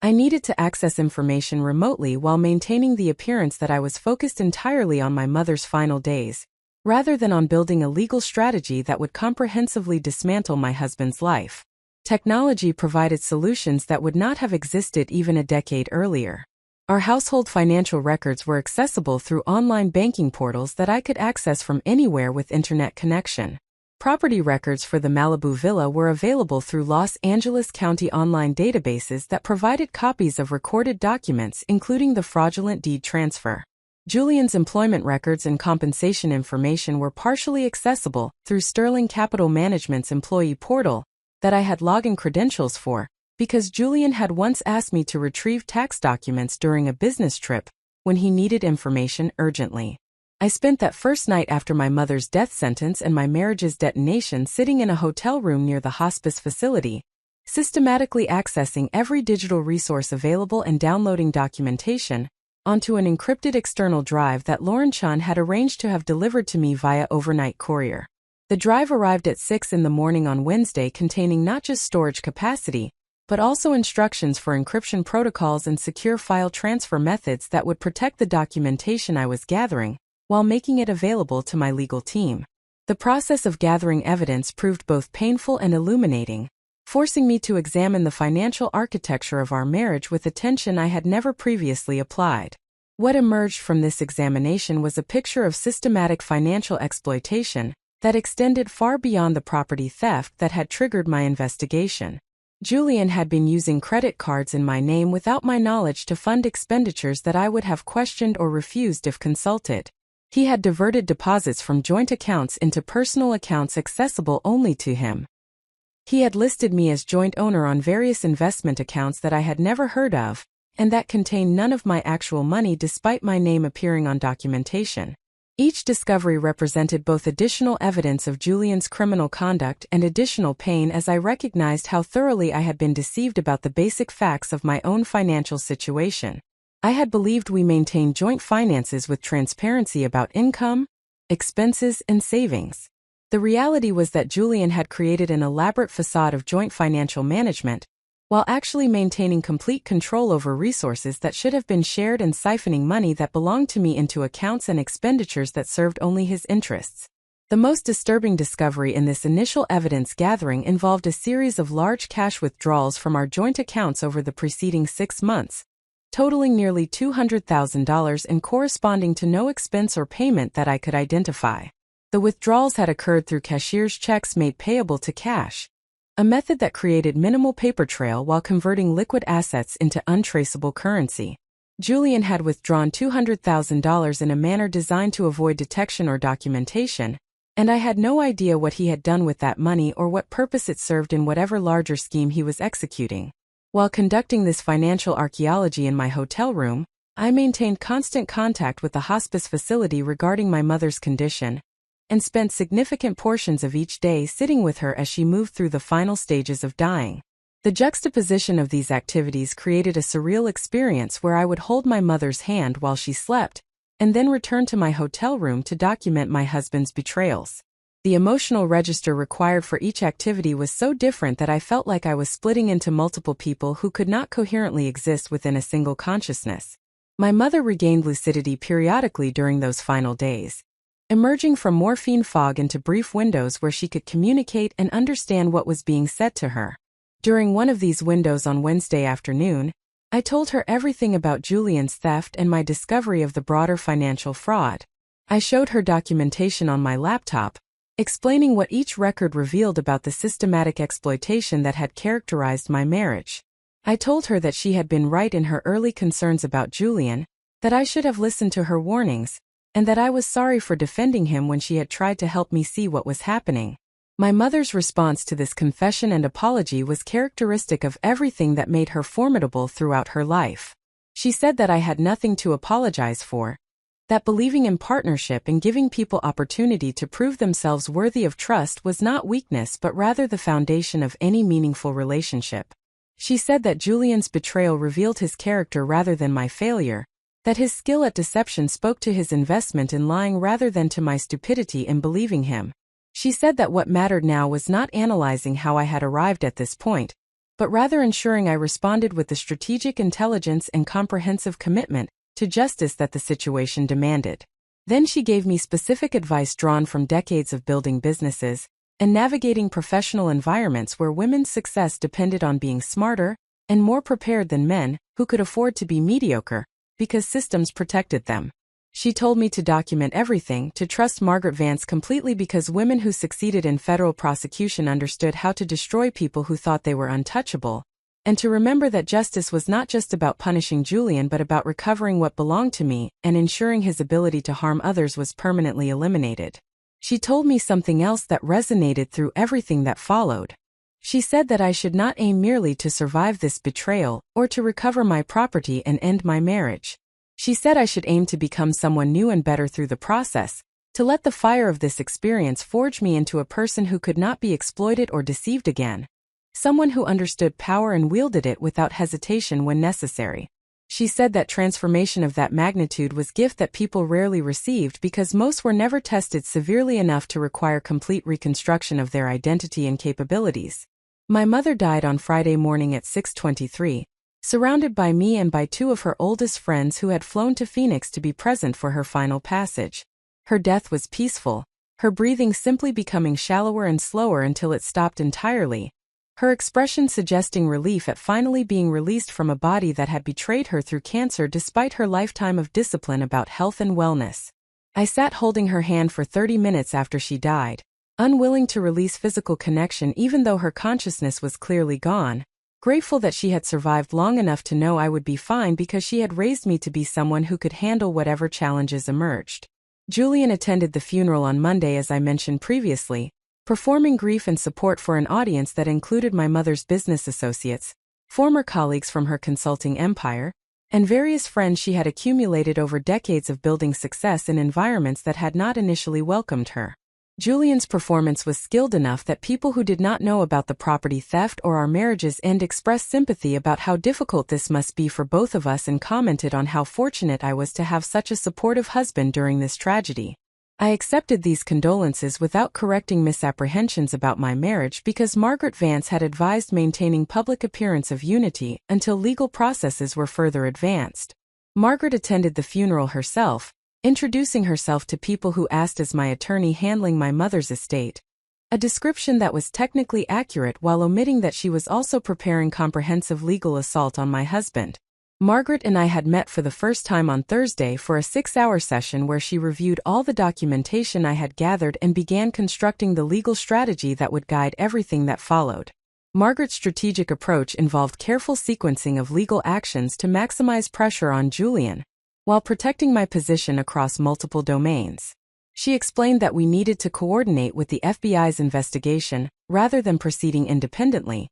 I needed to access information remotely while maintaining the appearance that I was focused entirely on my mother's final days, rather than on building a legal strategy that would comprehensively dismantle my husband's life. Technology provided solutions that would not have existed even a decade earlier. Our household financial records were accessible through online banking portals that I could access from anywhere with internet connection. Property records for the Malibu villa were available through Los Angeles County online databases that provided copies of recorded documents including the fraudulent deed transfer. Julian's employment records and compensation information were partially accessible through Sterling Capital Management's employee portal that I had login credentials for, because Julian had once asked me to retrieve tax documents during a business trip when he needed information urgently. I spent that first night after my mother's death sentence and my marriage's detonation sitting in a hotel room near the hospice facility, systematically accessing every digital resource available and downloading documentation onto an encrypted external drive that Lauren Chan had arranged to have delivered to me via overnight courier. The drive arrived at 6 a.m. on Wednesday containing not just storage capacity, but also instructions for encryption protocols and secure file transfer methods that would protect the documentation I was gathering, while making it available to my legal team. The process of gathering evidence proved both painful and illuminating, forcing me to examine the financial architecture of our marriage with attention I had never previously applied. What emerged from this examination was a picture of systematic financial exploitation that extended far beyond the property theft that had triggered my investigation. Julian had been using credit cards in my name without my knowledge to fund expenditures that I would have questioned or refused if consulted. He had diverted deposits from joint accounts into personal accounts accessible only to him. He had listed me as joint owner on various investment accounts that I had never heard of, and that contained none of my actual money despite my name appearing on documentation. Each discovery represented both additional evidence of Julian's criminal conduct and additional pain as I recognized how thoroughly I had been deceived about the basic facts of my own financial situation. I had believed we maintained joint finances with transparency about income, expenses, and savings. The reality was that Julian had created an elaborate facade of joint financial management, while actually maintaining complete control over resources that should have been shared and siphoning money that belonged to me into accounts and expenditures that served only his interests. The most disturbing discovery in this initial evidence gathering involved a series of large cash withdrawals from our joint accounts over the preceding 6 months, totaling nearly $200,000 and corresponding to no expense or payment that I could identify. The withdrawals had occurred through cashier's checks made payable to cash, a method that created minimal paper trail while converting liquid assets into untraceable currency. Julian had withdrawn $200,000 in a manner designed to avoid detection or documentation, and I had no idea what he had done with that money or what purpose it served in whatever larger scheme he was executing. While conducting this financial archaeology in my hotel room, I maintained constant contact with the hospice facility regarding my mother's condition, and spent significant portions of each day sitting with her as she moved through the final stages of dying. The juxtaposition of these activities created a surreal experience where I would hold my mother's hand while she slept, and then return to my hotel room to document my husband's betrayals. The emotional register required for each activity was so different that I felt like I was splitting into multiple people who could not coherently exist within a single consciousness. My mother regained lucidity periodically during those final days, emerging from morphine fog into brief windows where she could communicate and understand what was being said to her. During one of these windows on Wednesday afternoon, I told her everything about Julian's theft and my discovery of the broader financial fraud. I showed her documentation on my laptop, explaining what each record revealed about the systematic exploitation that had characterized my marriage. I told her that she had been right in her early concerns about Julian, that I should have listened to her warnings, and that I was sorry for defending him when she had tried to help me see what was happening. My mother's response to this confession and apology was characteristic of everything that made her formidable throughout her life. She said that I had nothing to apologize for, that believing in partnership and giving people opportunity to prove themselves worthy of trust was not weakness but rather the foundation of any meaningful relationship. She said that Julian's betrayal revealed his character rather than my failure, that his skill at deception spoke to his investment in lying rather than to my stupidity in believing him. She said that what mattered now was not analyzing how I had arrived at this point, but rather ensuring I responded with the strategic intelligence and comprehensive commitment to justice that the situation demanded. Then she gave me specific advice drawn from decades of building businesses and navigating professional environments where women's success depended on being smarter and more prepared than men who could afford to be mediocre, because systems protected them. She told me to document everything, to trust Margaret Vance completely because women who succeeded in federal prosecution understood how to destroy people who thought they were untouchable, and to remember that justice was not just about punishing Julian but about recovering what belonged to me and ensuring his ability to harm others was permanently eliminated. She told me something else that resonated through everything that followed. She said that I should not aim merely to survive this betrayal or to recover my property and end my marriage. She said I should aim to become someone new and better through the process, to let the fire of this experience forge me into a person who could not be exploited or deceived again, someone who understood power and wielded it without hesitation when necessary. She said that transformation of that magnitude was a gift that people rarely received because most were never tested severely enough to require complete reconstruction of their identity and capabilities. My mother died on Friday morning at 6:23, surrounded by me and by two of her oldest friends who had flown to Phoenix to be present for her final passage. Her death was peaceful, her breathing simply becoming shallower and slower until it stopped entirely, her expression suggesting relief at finally being released from a body that had betrayed her through cancer despite her lifetime of discipline about health and wellness. I sat holding her hand for 30 minutes after she died, unwilling to release physical connection even though her consciousness was clearly gone, grateful that she had survived long enough to know I would be fine because she had raised me to be someone who could handle whatever challenges emerged. Julian attended the funeral on Monday as I mentioned previously, performing grief and support for an audience that included my mother's business associates, former colleagues from her consulting empire, and various friends she had accumulated over decades of building success in environments that had not initially welcomed her. Julian's performance was skilled enough that people who did not know about the property theft or our marriage's end expressed sympathy about how difficult this must be for both of us and commented on how fortunate I was to have such a supportive husband during this tragedy. I accepted these condolences without correcting misapprehensions about my marriage because Margaret Vance had advised maintaining public appearance of unity until legal processes were further advanced. Margaret attended the funeral herself, introducing herself to people who asked as my attorney handling my mother's estate, a description that was technically accurate while omitting that she was also preparing comprehensive legal assault on my husband. Margaret and I had met for the first time on Thursday for a 6-hour session where she reviewed all the documentation I had gathered and began constructing the legal strategy that would guide everything that followed. Margaret's strategic approach involved careful sequencing of legal actions to maximize pressure on Julian, while protecting my position across multiple domains. She explained that we needed to coordinate with the FBI's investigation rather than proceeding independently,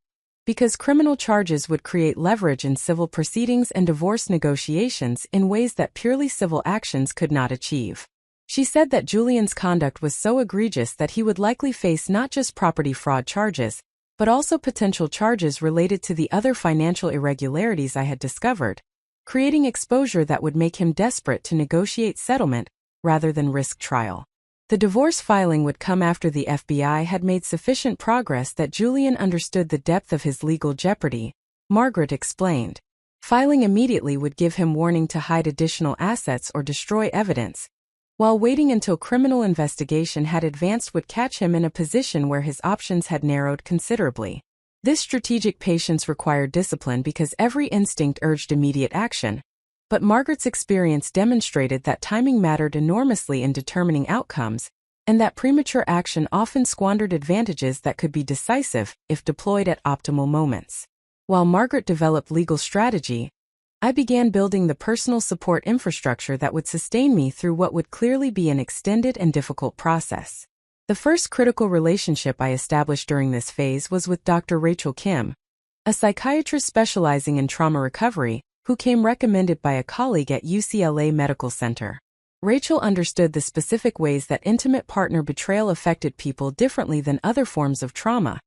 because criminal charges would create leverage in civil proceedings and divorce negotiations in ways that purely civil actions could not achieve. She said that Julian's conduct was so egregious that he would likely face not just property fraud charges, but also potential charges related to the other financial irregularities I had discovered, creating exposure that would make him desperate to negotiate settlement rather than risk trial. The divorce filing would come after the FBI had made sufficient progress that Julian understood the depth of his legal jeopardy, Margaret explained. Filing immediately would give him warning to hide additional assets or destroy evidence, while waiting until criminal investigation had advanced would catch him in a position where his options had narrowed considerably. This strategic patience required discipline because every instinct urged immediate action, but Margaret's experience demonstrated that timing mattered enormously in determining outcomes, and that premature action often squandered advantages that could be decisive if deployed at optimal moments. While Margaret developed legal strategy, I began building the personal support infrastructure that would sustain me through what would clearly be an extended and difficult process. The first critical relationship I established during this phase was with Dr. Rachel Kim, a psychiatrist specializing in trauma recovery, who came recommended by a colleague at UCLA Medical Center. Rachel understood the specific ways that intimate partner betrayal affected people differently than other forms of trauma,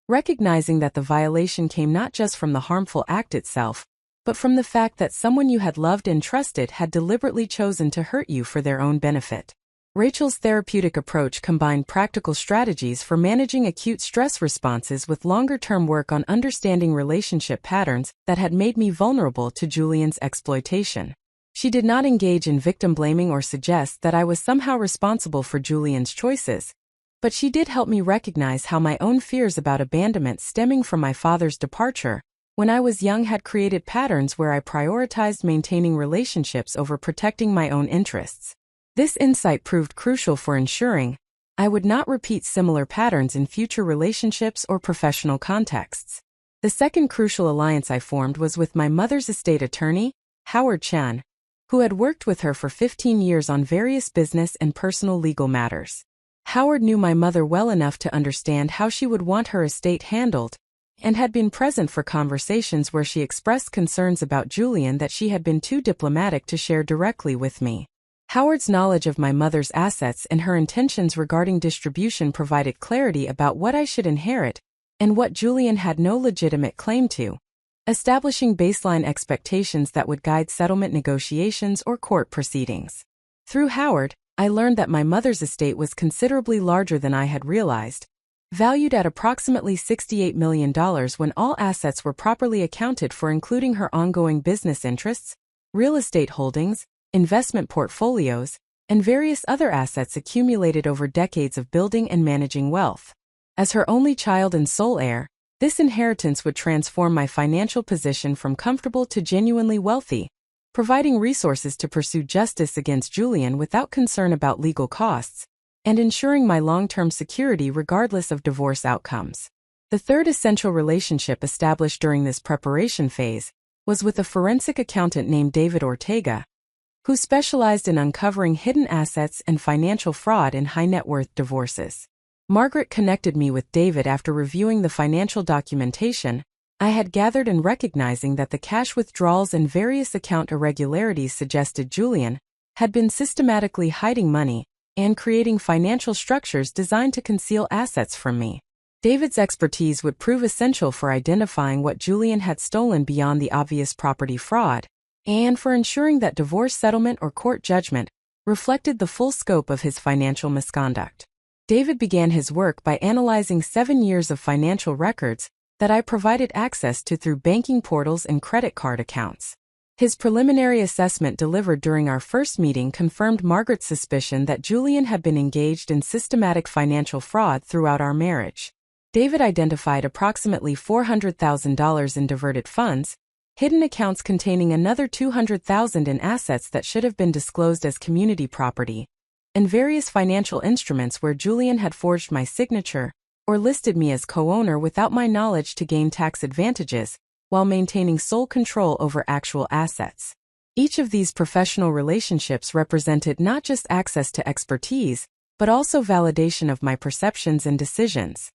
recognizing that the violation came not just from the harmful act itself, but from the fact that someone you had loved and trusted had deliberately chosen to hurt you for their own benefit. Rachel's therapeutic approach combined practical strategies for managing acute stress responses with longer-term work on understanding relationship patterns that had made me vulnerable to Julian's exploitation. She did not engage in victim blaming or suggest that I was somehow responsible for Julian's choices, but she did help me recognize how my own fears about abandonment stemming from my father's departure when I was young had created patterns where I prioritized maintaining relationships over protecting my own interests. This insight proved crucial for ensuring I would not repeat similar patterns in future relationships or professional contexts. The second crucial alliance I formed was with my mother's estate attorney, Howard Chan, who had worked with her for 15 years on various business and personal legal matters. Howard knew my mother well enough to understand how she would want her estate handled, and had been present for conversations where she expressed concerns about Julian that she had been too diplomatic to share directly with me. Howard's knowledge of my mother's assets and her intentions regarding distribution provided clarity about what I should inherit and what Julian had no legitimate claim to, establishing baseline expectations that would guide settlement negotiations or court proceedings. Through Howard, I learned that my mother's estate was considerably larger than I had realized, valued at approximately $68 million when all assets were properly accounted for, including her ongoing business interests, real estate holdings, investment portfolios, and various other assets accumulated over decades of building and managing wealth. As her only child and sole heir, This inheritance would transform my financial position from comfortable to genuinely wealthy, providing resources to pursue justice against Julian without concern about legal costs, and ensuring my long-term security regardless of divorce outcomes. The third essential relationship established during this preparation phase was with a forensic accountant named David Ortega, who specialized in uncovering hidden assets and financial fraud in high-net-worth divorces. Margaret connected me with David after reviewing the financial documentation I had gathered and recognizing that the cash withdrawals and various account irregularities suggested Julian had been systematically hiding money and creating financial structures designed to conceal assets from me. David's expertise would prove essential for identifying what Julian had stolen beyond the obvious property fraud, and for ensuring that divorce settlement or court judgment reflected the full scope of his financial misconduct. David began his work by analyzing 7 years of financial records that I provided access to through banking portals and credit card accounts. His preliminary assessment delivered during our first meeting confirmed Margaret's suspicion that Julian had been engaged in systematic financial fraud throughout our marriage. David identified approximately $400,000 in diverted funds, hidden accounts containing another $200,000 in assets that should have been disclosed as community property, and various financial instruments where Julian had forged my signature or listed me as co-owner without my knowledge to gain tax advantages, while maintaining sole control over actual assets. Each of these professional relationships represented not just access to expertise, but also validation of my perceptions and decisions.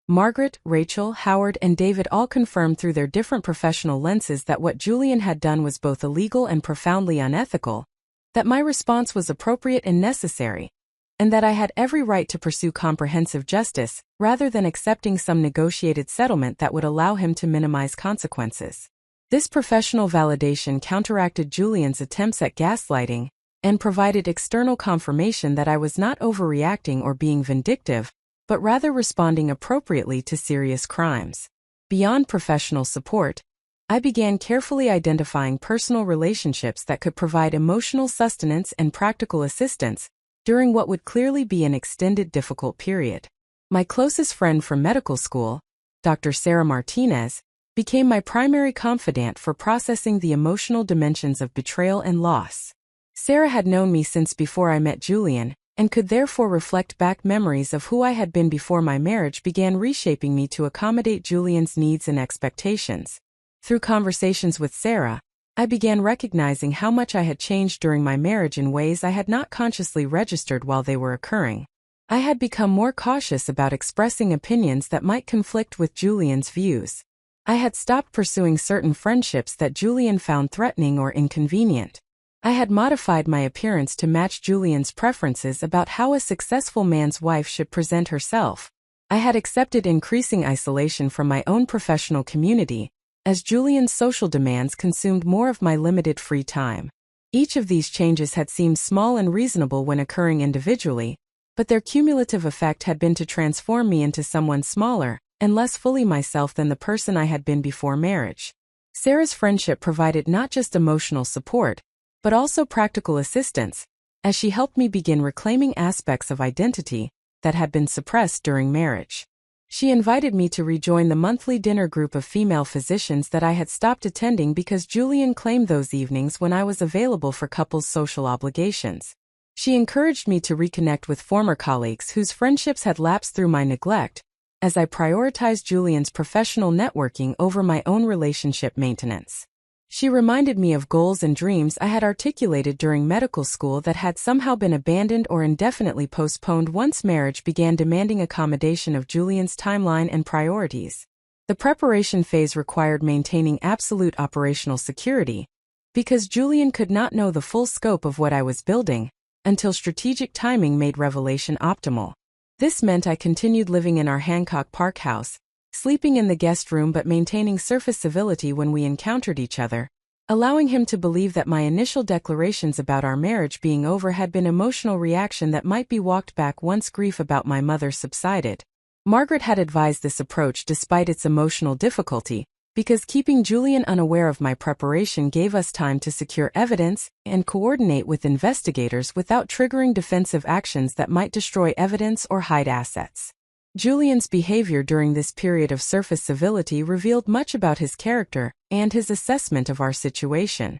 Margaret, Rachel, Howard, and David all confirmed through their different professional lenses that what Julian had done was both illegal and profoundly unethical, that my response was appropriate and necessary, and that I had every right to pursue comprehensive justice, rather than accepting some negotiated settlement that would allow him to minimize consequences. This professional validation counteracted Julian's attempts at gaslighting and provided external confirmation that I was not overreacting or being vindictive, but rather responding appropriately to serious crimes. Beyond professional support, I began carefully identifying personal relationships that could provide emotional sustenance and practical assistance during what would clearly be an extended difficult period. My closest friend from medical school, Dr. Sarah Martinez, became my primary confidant for processing the emotional dimensions of betrayal and loss. Sarah had known me since before I met Julian, and could therefore reflect back memories of who I had been before my marriage began reshaping me to accommodate Julian's needs and expectations. Through conversations with Sarah, I began recognizing how much I had changed during my marriage in ways I had not consciously registered while they were occurring. I had become more cautious about expressing opinions that might conflict with Julian's views. I had stopped pursuing certain friendships that Julian found threatening or inconvenient. I had modified my appearance to match Julian's preferences about how a successful man's wife should present herself. I had accepted increasing isolation from my own professional community, as Julian's social demands consumed more of my limited free time. Each of these changes had seemed small and reasonable when occurring individually, but their cumulative effect had been to transform me into someone smaller and less fully myself than the person I had been before marriage. Sarah's friendship provided not just emotional support, but also practical assistance, as she helped me begin reclaiming aspects of identity that had been suppressed during marriage. She invited me to rejoin the monthly dinner group of female physicians that I had stopped attending because Julian claimed those evenings when I was available for couples' social obligations. She encouraged me to reconnect with former colleagues whose friendships had lapsed through my neglect, as I prioritized Julian's professional networking over my own relationship maintenance. She reminded me of goals and dreams I had articulated during medical school that had somehow been abandoned or indefinitely postponed once marriage began demanding accommodation of Julian's timeline and priorities. The preparation phase required maintaining absolute operational security, because Julian could not know the full scope of what I was building until strategic timing made revelation optimal. This meant I continued living in our Hancock Park house, sleeping in the guest room but maintaining surface civility when we encountered each other, allowing him to believe that my initial declarations about our marriage being over had been emotional reaction that might be walked back once grief about my mother subsided. Margaret had advised this approach despite its emotional difficulty, because keeping Julian unaware of my preparation gave us time to secure evidence and coordinate with investigators without triggering defensive actions that might destroy evidence or hide assets. Julian's behavior during this period of surface civility revealed much about his character and his assessment of our situation.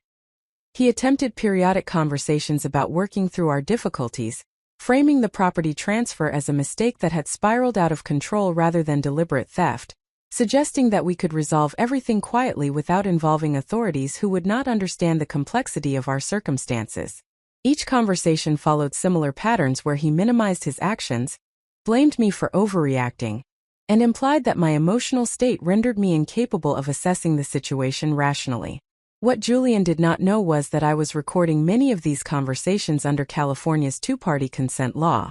He attempted periodic conversations about working through our difficulties, framing the property transfer as a mistake that had spiraled out of control rather than deliberate theft, suggesting that we could resolve everything quietly without involving authorities who would not understand the complexity of our circumstances. Each conversation followed similar patterns where he minimized his actions, blamed me for overreacting, and implied that my emotional state rendered me incapable of assessing the situation rationally. What Julian did not know was that I was recording many of these conversations under California's two-party consent law,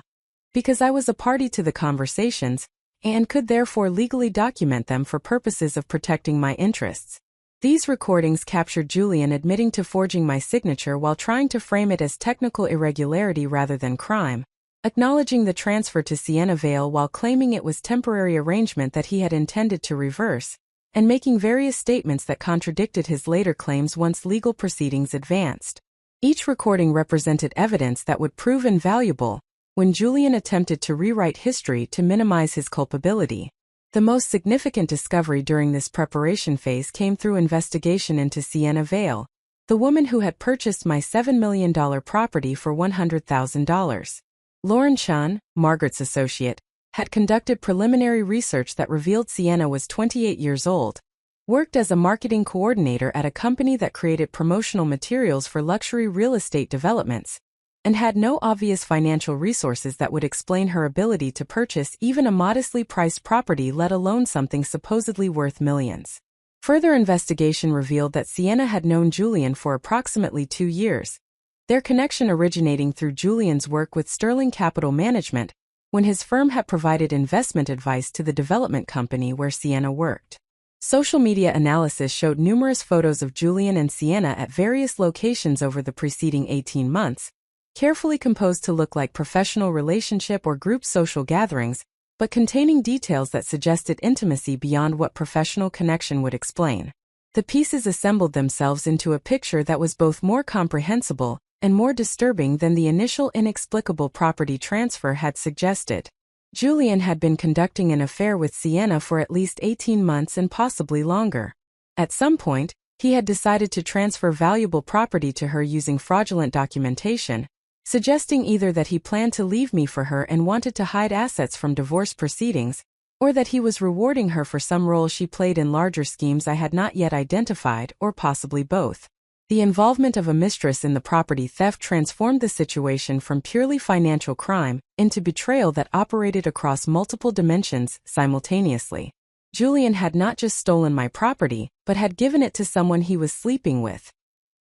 because I was a party to the conversations and could therefore legally document them for purposes of protecting my interests. These recordings captured Julian admitting to forging my signature while trying to frame it as technical irregularity rather than crime, acknowledging the transfer to Sienna Vale while claiming it was temporary arrangement that he had intended to reverse, and making various statements that contradicted his later claims once legal proceedings advanced. Each recording represented evidence that would prove invaluable when Julian attempted to rewrite history to minimize his culpability. The most significant discovery during this preparation phase came through investigation into Sienna Vale, the woman who had purchased my $7 million property for $100,000. Lauren Chun, Margaret's associate, had conducted preliminary research that revealed Sienna was 28 years old, worked as a marketing coordinator at a company that created promotional materials for luxury real estate developments, and had no obvious financial resources that would explain her ability to purchase even a modestly priced property, let alone something supposedly worth millions. Further investigation revealed that Sienna had known Julian for approximately 2 years, their connection originating through Julian's work with Sterling Capital Management, when his firm had provided investment advice to the development company where Sienna worked. Social media analysis showed numerous photos of Julian and Sienna at various locations over the preceding 18 months, carefully composed to look like professional relationship or group social gatherings, but containing details that suggested intimacy beyond what professional connection would explain. The pieces assembled themselves into a picture that was both more comprehensible and more disturbing than the initial inexplicable property transfer had suggested. Julian had been conducting an affair with Sienna for at least 18 months and possibly longer. At some point, he had decided to transfer valuable property to her using fraudulent documentation, suggesting either that he planned to leave me for her and wanted to hide assets from divorce proceedings, or that he was rewarding her for some role she played in larger schemes I had not yet identified, or possibly both. The involvement of a mistress in the property theft transformed the situation from purely financial crime into betrayal that operated across multiple dimensions simultaneously. Julian had not just stolen my property, but had given it to someone he was sleeping with,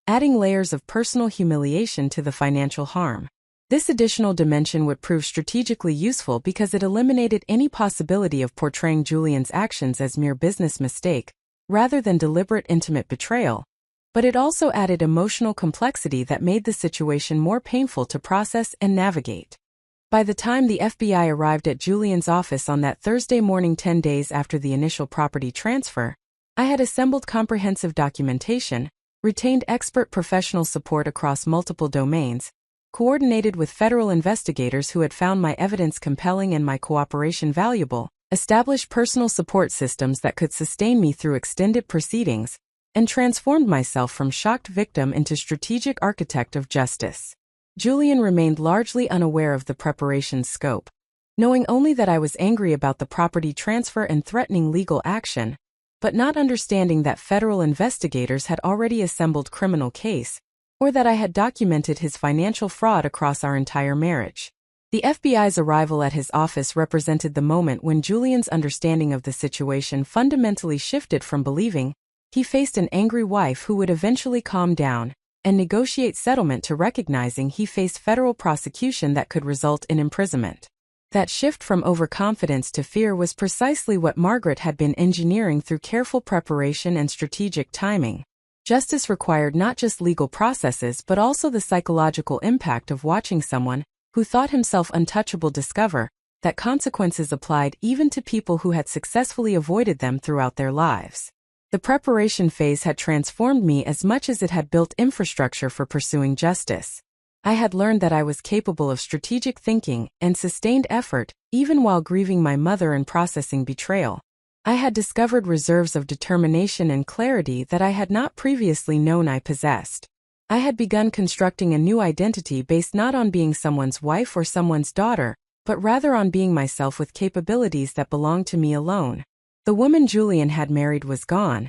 adding layers of personal humiliation to the financial harm. This additional dimension would prove strategically useful because it eliminated any possibility of portraying Julian's actions as mere business mistake, rather than deliberate intimate betrayal. But it also added emotional complexity that made the situation more painful to process and navigate. By the time the FBI arrived at Julian's office on that Thursday morning 10 days after the initial property transfer, I had assembled comprehensive documentation, retained expert professional support across multiple domains, coordinated with federal investigators who had found my evidence compelling and my cooperation valuable, established personal support systems that could sustain me through extended proceedings, and transformed myself from shocked victim into strategic architect of justice. Julian remained largely unaware of the preparation's scope, knowing only that I was angry about the property transfer and threatening legal action, but not understanding that federal investigators had already assembled criminal case, or that I had documented his financial fraud across our entire marriage. The FBI's arrival at his office represented the moment when Julian's understanding of the situation fundamentally shifted from believing he faced an angry wife who would eventually calm down and negotiate settlement to recognizing he faced federal prosecution that could result in imprisonment. That shift from overconfidence to fear was precisely what Margaret had been engineering through careful preparation and strategic timing. Justice required not just legal processes but also the psychological impact of watching someone who thought himself untouchable discover that consequences applied even to people who had successfully avoided them throughout their lives. The preparation phase had transformed me as much as it had built infrastructure for pursuing justice. I had learned that I was capable of strategic thinking and sustained effort, even while grieving my mother and processing betrayal. I had discovered reserves of determination and clarity that I had not previously known I possessed. I had begun constructing a new identity based not on being someone's wife or someone's daughter, but rather on being myself with capabilities that belonged to me alone. The woman Julian had married was gone,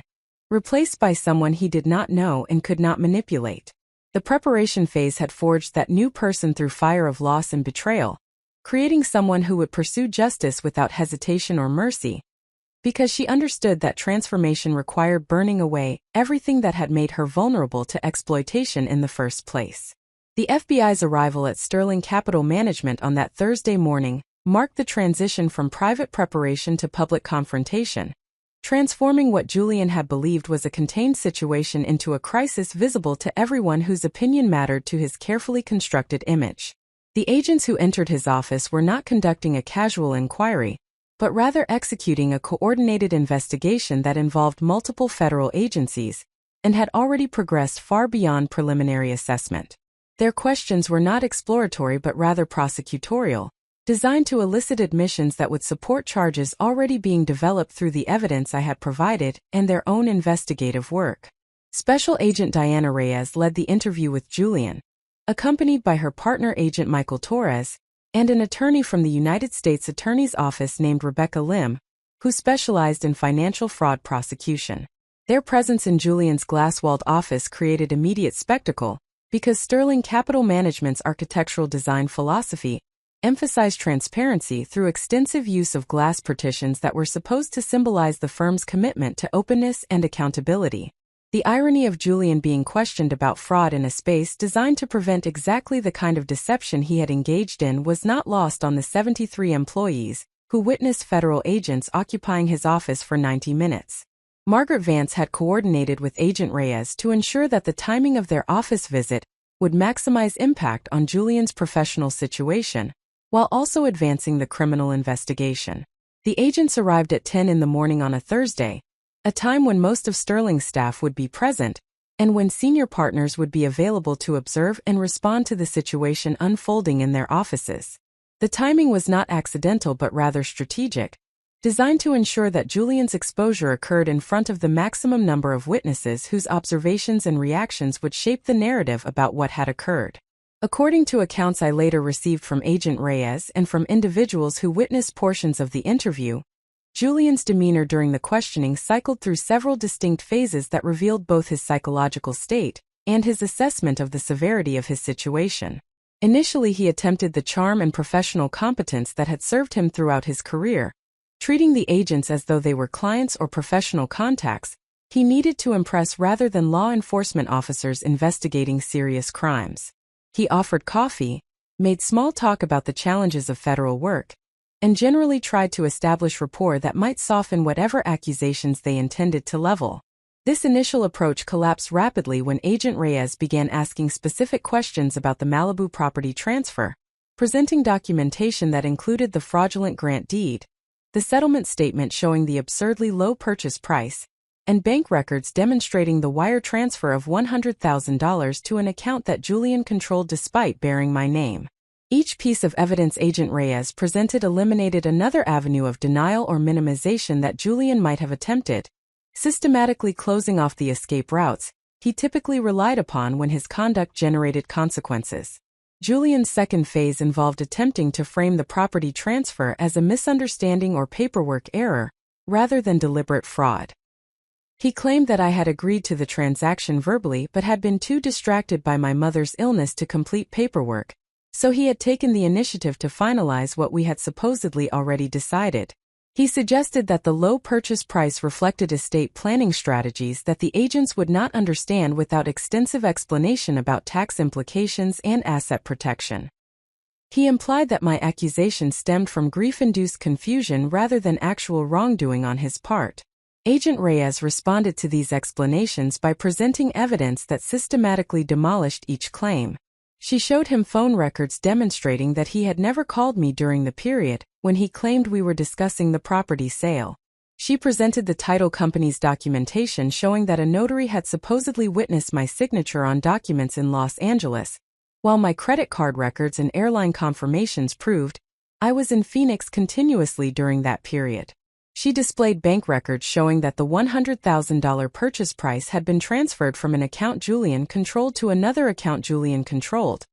replaced by someone he did not know and could not manipulate. The preparation phase had forged that new person through fire of loss and betrayal, creating someone who would pursue justice without hesitation or mercy, because she understood that transformation required burning away everything that had made her vulnerable to exploitation in the first place. The FBI's arrival at Sterling Capital Management on that Thursday morning marked the transition from private preparation to public confrontation, transforming what Julian had believed was a contained situation into a crisis visible to everyone whose opinion mattered to his carefully constructed image. The agents who entered his office were not conducting a casual inquiry, but rather executing a coordinated investigation that involved multiple federal agencies and had already progressed far beyond preliminary assessment. Their questions were not exploratory but rather prosecutorial, designed to elicit admissions that would support charges already being developed through the evidence I had provided and their own investigative work. Special Agent Diana Reyes led the interview with Julian, accompanied by her partner Agent Michael Torres, and an attorney from the United States Attorney's Office named Rebecca Lim, who specialized in financial fraud prosecution. Their presence in Julian's glass-walled office created immediate spectacle, because Sterling Capital Management's architectural design philosophy emphasized transparency through extensive use of glass partitions that were supposed to symbolize the firm's commitment to openness and accountability. The irony of Julian being questioned about fraud in a space designed to prevent exactly the kind of deception he had engaged in was not lost on the 73 employees who witnessed federal agents occupying his office for 90 minutes. Margaret Vance had coordinated with Agent Reyes to ensure that the timing of their office visit would maximize impact on Julian's professional situation, while also advancing the criminal investigation. The agents arrived at 10 in the morning on a Thursday, a time when most of Sterling's staff would be present, and when senior partners would be available to observe and respond to the situation unfolding in their offices. The timing was not accidental but rather strategic, designed to ensure that Julian's exposure occurred in front of the maximum number of witnesses whose observations and reactions would shape the narrative about what had occurred. According to accounts I later received from Agent Reyes and from individuals who witnessed portions of the interview, Julian's demeanor during the questioning cycled through several distinct phases that revealed both his psychological state and his assessment of the severity of his situation. Initially, he attempted the charm and professional competence that had served him throughout his career, treating the agents as though they were clients or professional contacts he needed to impress rather than law enforcement officers investigating serious crimes. He offered coffee, made small talk about the challenges of federal work, and generally tried to establish rapport that might soften whatever accusations they intended to level. This initial approach collapsed rapidly when Agent Reyes began asking specific questions about the Malibu property transfer, presenting documentation that included the fraudulent grant deed, the settlement statement showing the absurdly low purchase price, and bank records demonstrating the wire transfer of $100,000 to an account that Julian controlled despite bearing my name. Each piece of evidence Agent Reyes presented eliminated another avenue of denial or minimization that Julian might have attempted, systematically closing off the escape routes he typically relied upon when his conduct generated consequences. Julian's second phase involved attempting to frame the property transfer as a misunderstanding or paperwork error, rather than deliberate fraud. He claimed that I had agreed to the transaction verbally but had been too distracted by my mother's illness to complete paperwork, so he had taken the initiative to finalize what we had supposedly already decided. He suggested that the low purchase price reflected estate planning strategies that the agents would not understand without extensive explanation about tax implications and asset protection. He implied that my accusation stemmed from grief-induced confusion rather than actual wrongdoing on his part. Agent Reyes responded to these explanations by presenting evidence that systematically demolished each claim. She showed him phone records demonstrating that he had never called me during the period when he claimed we were discussing the property sale. She presented the title company's documentation showing that a notary had supposedly witnessed my signature on documents in Los Angeles, while my credit card records and airline confirmations proved I was in Phoenix continuously during that period. She displayed bank records showing that the $100,000 purchase price had been transferred from an account Julian controlled to another account Julian controlled,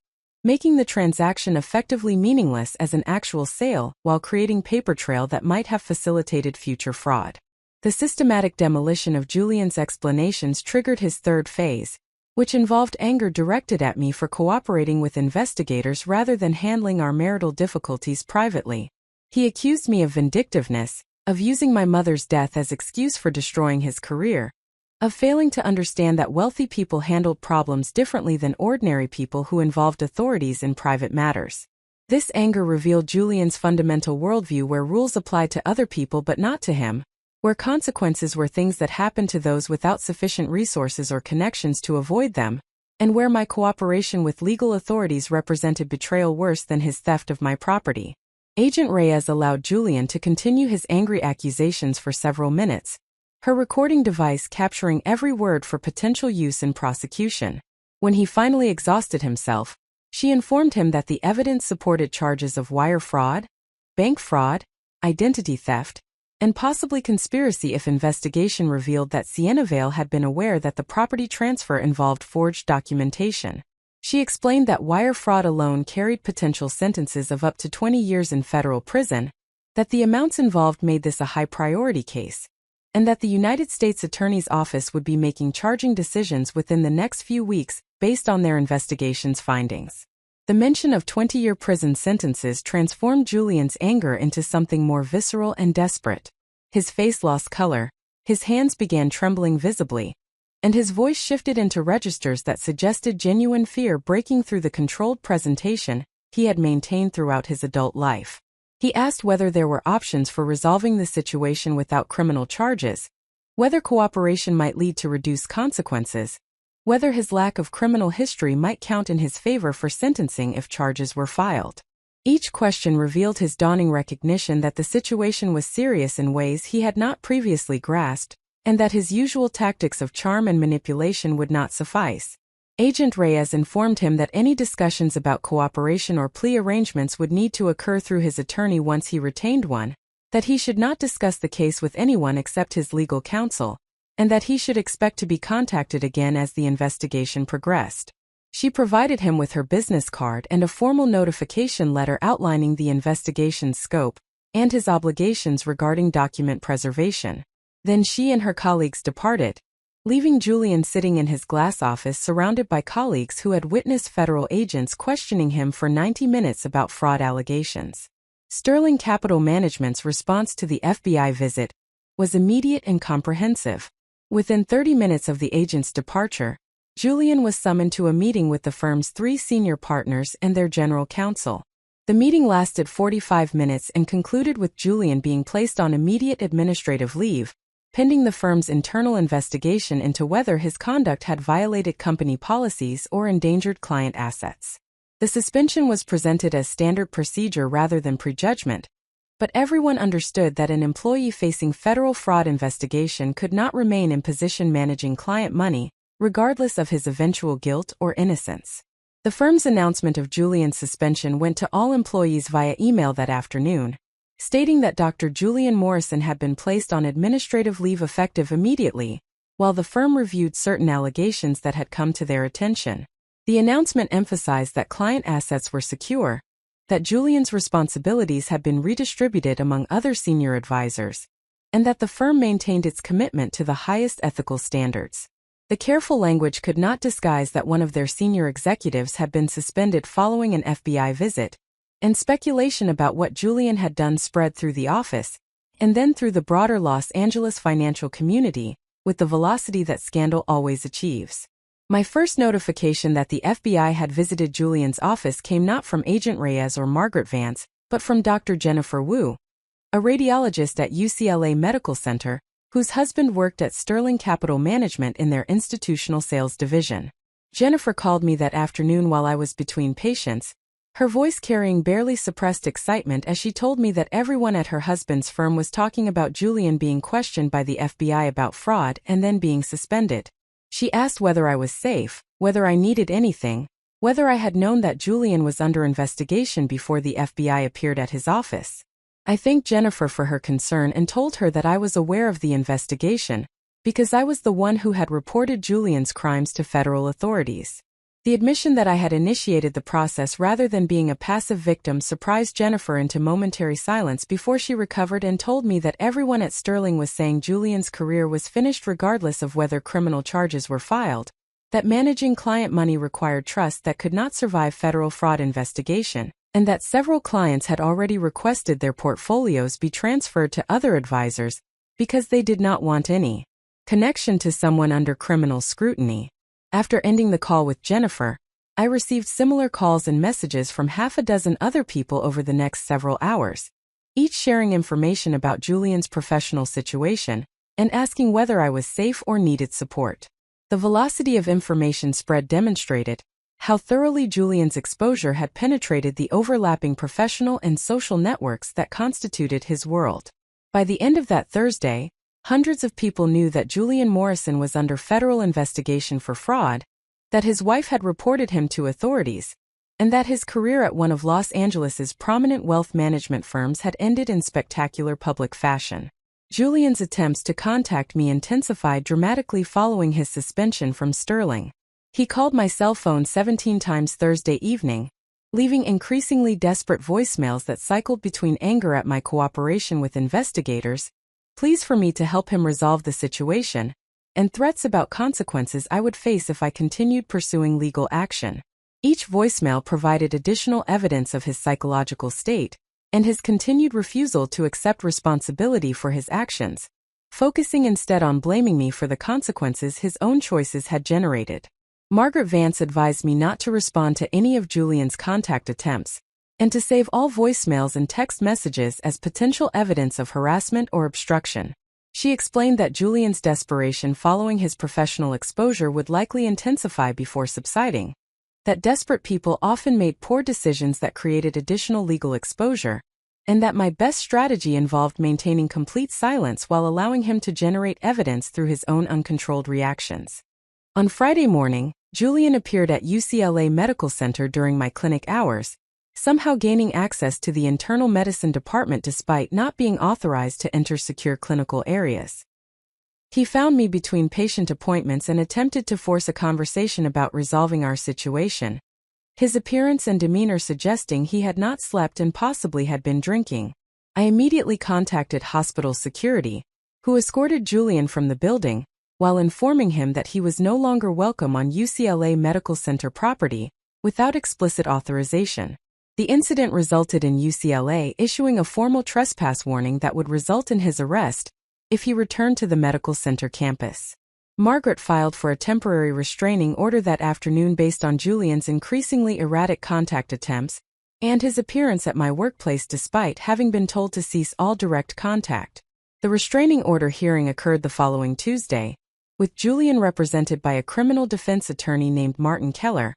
making the transaction effectively meaningless as an actual sale while creating paper trail that might have facilitated future fraud. The systematic demolition of Julian's explanations triggered his third phase, which involved anger directed at me for cooperating with investigators rather than handling our marital difficulties privately. He accused me of vindictiveness, of using my mother's death as excuse for destroying his career, of failing to understand that wealthy people handled problems differently than ordinary people who involved authorities in private matters. This anger revealed Julian's fundamental worldview where rules applied to other people but not to him, where consequences were things that happened to those without sufficient resources or connections to avoid them, and where my cooperation with legal authorities represented betrayal worse than his theft of my property. Agent Reyes allowed Julian to continue his angry accusations for several minutes, her recording device capturing every word for potential use in prosecution. When he finally exhausted himself, she informed him that the evidence supported charges of wire fraud, bank fraud, identity theft, and possibly conspiracy if investigation revealed that Sienavale had been aware that the property transfer involved forged documentation. She explained that wire fraud alone carried potential sentences of up to 20 years in federal prison, that the amounts involved made this a high-priority case, and that the United States Attorney's Office would be making charging decisions within the next few weeks based on their investigation's findings. The mention of 20-year prison sentences transformed Julian's anger into something more visceral and desperate. His face lost color, his hands began trembling visibly, and his voice shifted into registers that suggested genuine fear breaking through the controlled presentation he had maintained throughout his adult life. He asked whether there were options for resolving the situation without criminal charges, whether cooperation might lead to reduced consequences, whether his lack of criminal history might count in his favor for sentencing if charges were filed. Each question revealed his dawning recognition that the situation was serious in ways he had not previously grasped, and that his usual tactics of charm and manipulation would not suffice. Agent Reyes informed him that any discussions about cooperation or plea arrangements would need to occur through his attorney once he retained one, that he should not discuss the case with anyone except his legal counsel, and that he should expect to be contacted again as the investigation progressed. She provided him with her business card and a formal notification letter outlining the investigation's scope and his obligations regarding document preservation. Then she and her colleagues departed, leaving Julian sitting in his glass office surrounded by colleagues who had witnessed federal agents questioning him for 90 minutes about fraud allegations. Sterling Capital Management's response to the FBI visit was immediate and comprehensive. Within 30 minutes of the agent's departure, Julian was summoned to a meeting with the firm's 3 senior partners and their general counsel. The meeting lasted 45 minutes and concluded with Julian being placed on immediate administrative leave, pending the firm's internal investigation into whether his conduct had violated company policies or endangered client assets. The suspension was presented as standard procedure rather than prejudgment, but everyone understood that an employee facing federal fraud investigation could not remain in position managing client money, regardless of his eventual guilt or innocence. The firm's announcement of Julian's suspension went to all employees via email that afternoon, stating that Dr. Julian Morrison had been placed on administrative leave effective immediately, while the firm reviewed certain allegations that had come to their attention. The announcement emphasized that client assets were secure, that Julian's responsibilities had been redistributed among other senior advisors, and that the firm maintained its commitment to the highest ethical standards. The careful language could not disguise that one of their senior executives had been suspended following an FBI visit, and speculation about what Julian had done spread through the office, and then through the broader Los Angeles financial community, with the velocity that scandal always achieves. My first notification that the FBI had visited Julian's office came not from Agent Reyes or Margaret Vance, but from Dr. Jennifer Wu, a radiologist at UCLA Medical Center, whose husband worked at Sterling Capital Management in their institutional sales division. Jennifer called me that afternoon while I was between patients, her voice carrying barely suppressed excitement as she told me that everyone at her husband's firm was talking about Julian being questioned by the FBI about fraud and then being suspended. She asked whether I was safe, whether I needed anything, whether I had known that Julian was under investigation before the FBI appeared at his office. I thanked Jennifer for her concern and told her that I was aware of the investigation, because I was the one who had reported Julian's crimes to federal authorities. The admission that I had initiated the process rather than being a passive victim surprised Jennifer into momentary silence before she recovered and told me that everyone at Sterling was saying Julian's career was finished regardless of whether criminal charges were filed, that managing client money required trust that could not survive federal fraud investigation, and that several clients had already requested their portfolios be transferred to other advisors because they did not want any connection to someone under criminal scrutiny. After ending the call with Jennifer, I received similar calls and messages from half a dozen other people over the next several hours, each sharing information about Julian's professional situation and asking whether I was safe or needed support. The velocity of information spread demonstrated how thoroughly Julian's exposure had penetrated the overlapping professional and social networks that constituted his world. By the end of that Thursday, hundreds of people knew that Julian Morrison was under federal investigation for fraud, that his wife had reported him to authorities, and that his career at one of Los Angeles's prominent wealth management firms had ended in spectacular public fashion. Julian's attempts to contact me intensified dramatically following his suspension from Sterling. He called my cell phone 17 times Thursday evening, leaving increasingly desperate voicemails that cycled between anger at my cooperation with investigators, pleas for me to help him resolve the situation, and threats about consequences I would face if I continued pursuing legal action. Each voicemail provided additional evidence of his psychological state and his continued refusal to accept responsibility for his actions, focusing instead on blaming me for the consequences his own choices had generated. Margaret Vance advised me not to respond to any of Julian's contact attempts, and to save all voicemails and text messages as potential evidence of harassment or obstruction. She explained that Julian's desperation following his professional exposure would likely intensify before subsiding, that desperate people often made poor decisions that created additional legal exposure, and that my best strategy involved maintaining complete silence while allowing him to generate evidence through his own uncontrolled reactions. On Friday morning, Julian appeared at UCLA Medical Center during my clinic hours, somehow gaining access to the internal medicine department despite not being authorized to enter secure clinical areas. He found me between patient appointments and attempted to force a conversation about resolving our situation, his appearance and demeanor suggesting he had not slept and possibly had been drinking. I immediately contacted hospital security, who escorted Julian from the building, while informing him that he was no longer welcome on UCLA Medical Center property without explicit authorization. The incident resulted in UCLA issuing a formal trespass warning that would result in his arrest if he returned to the medical center campus. Margaret filed for a temporary restraining order that afternoon based on Julian's increasingly erratic contact attempts and his appearance at my workplace despite having been told to cease all direct contact. The restraining order hearing occurred the following Tuesday, with Julian represented by a criminal defense attorney named Martin Keller,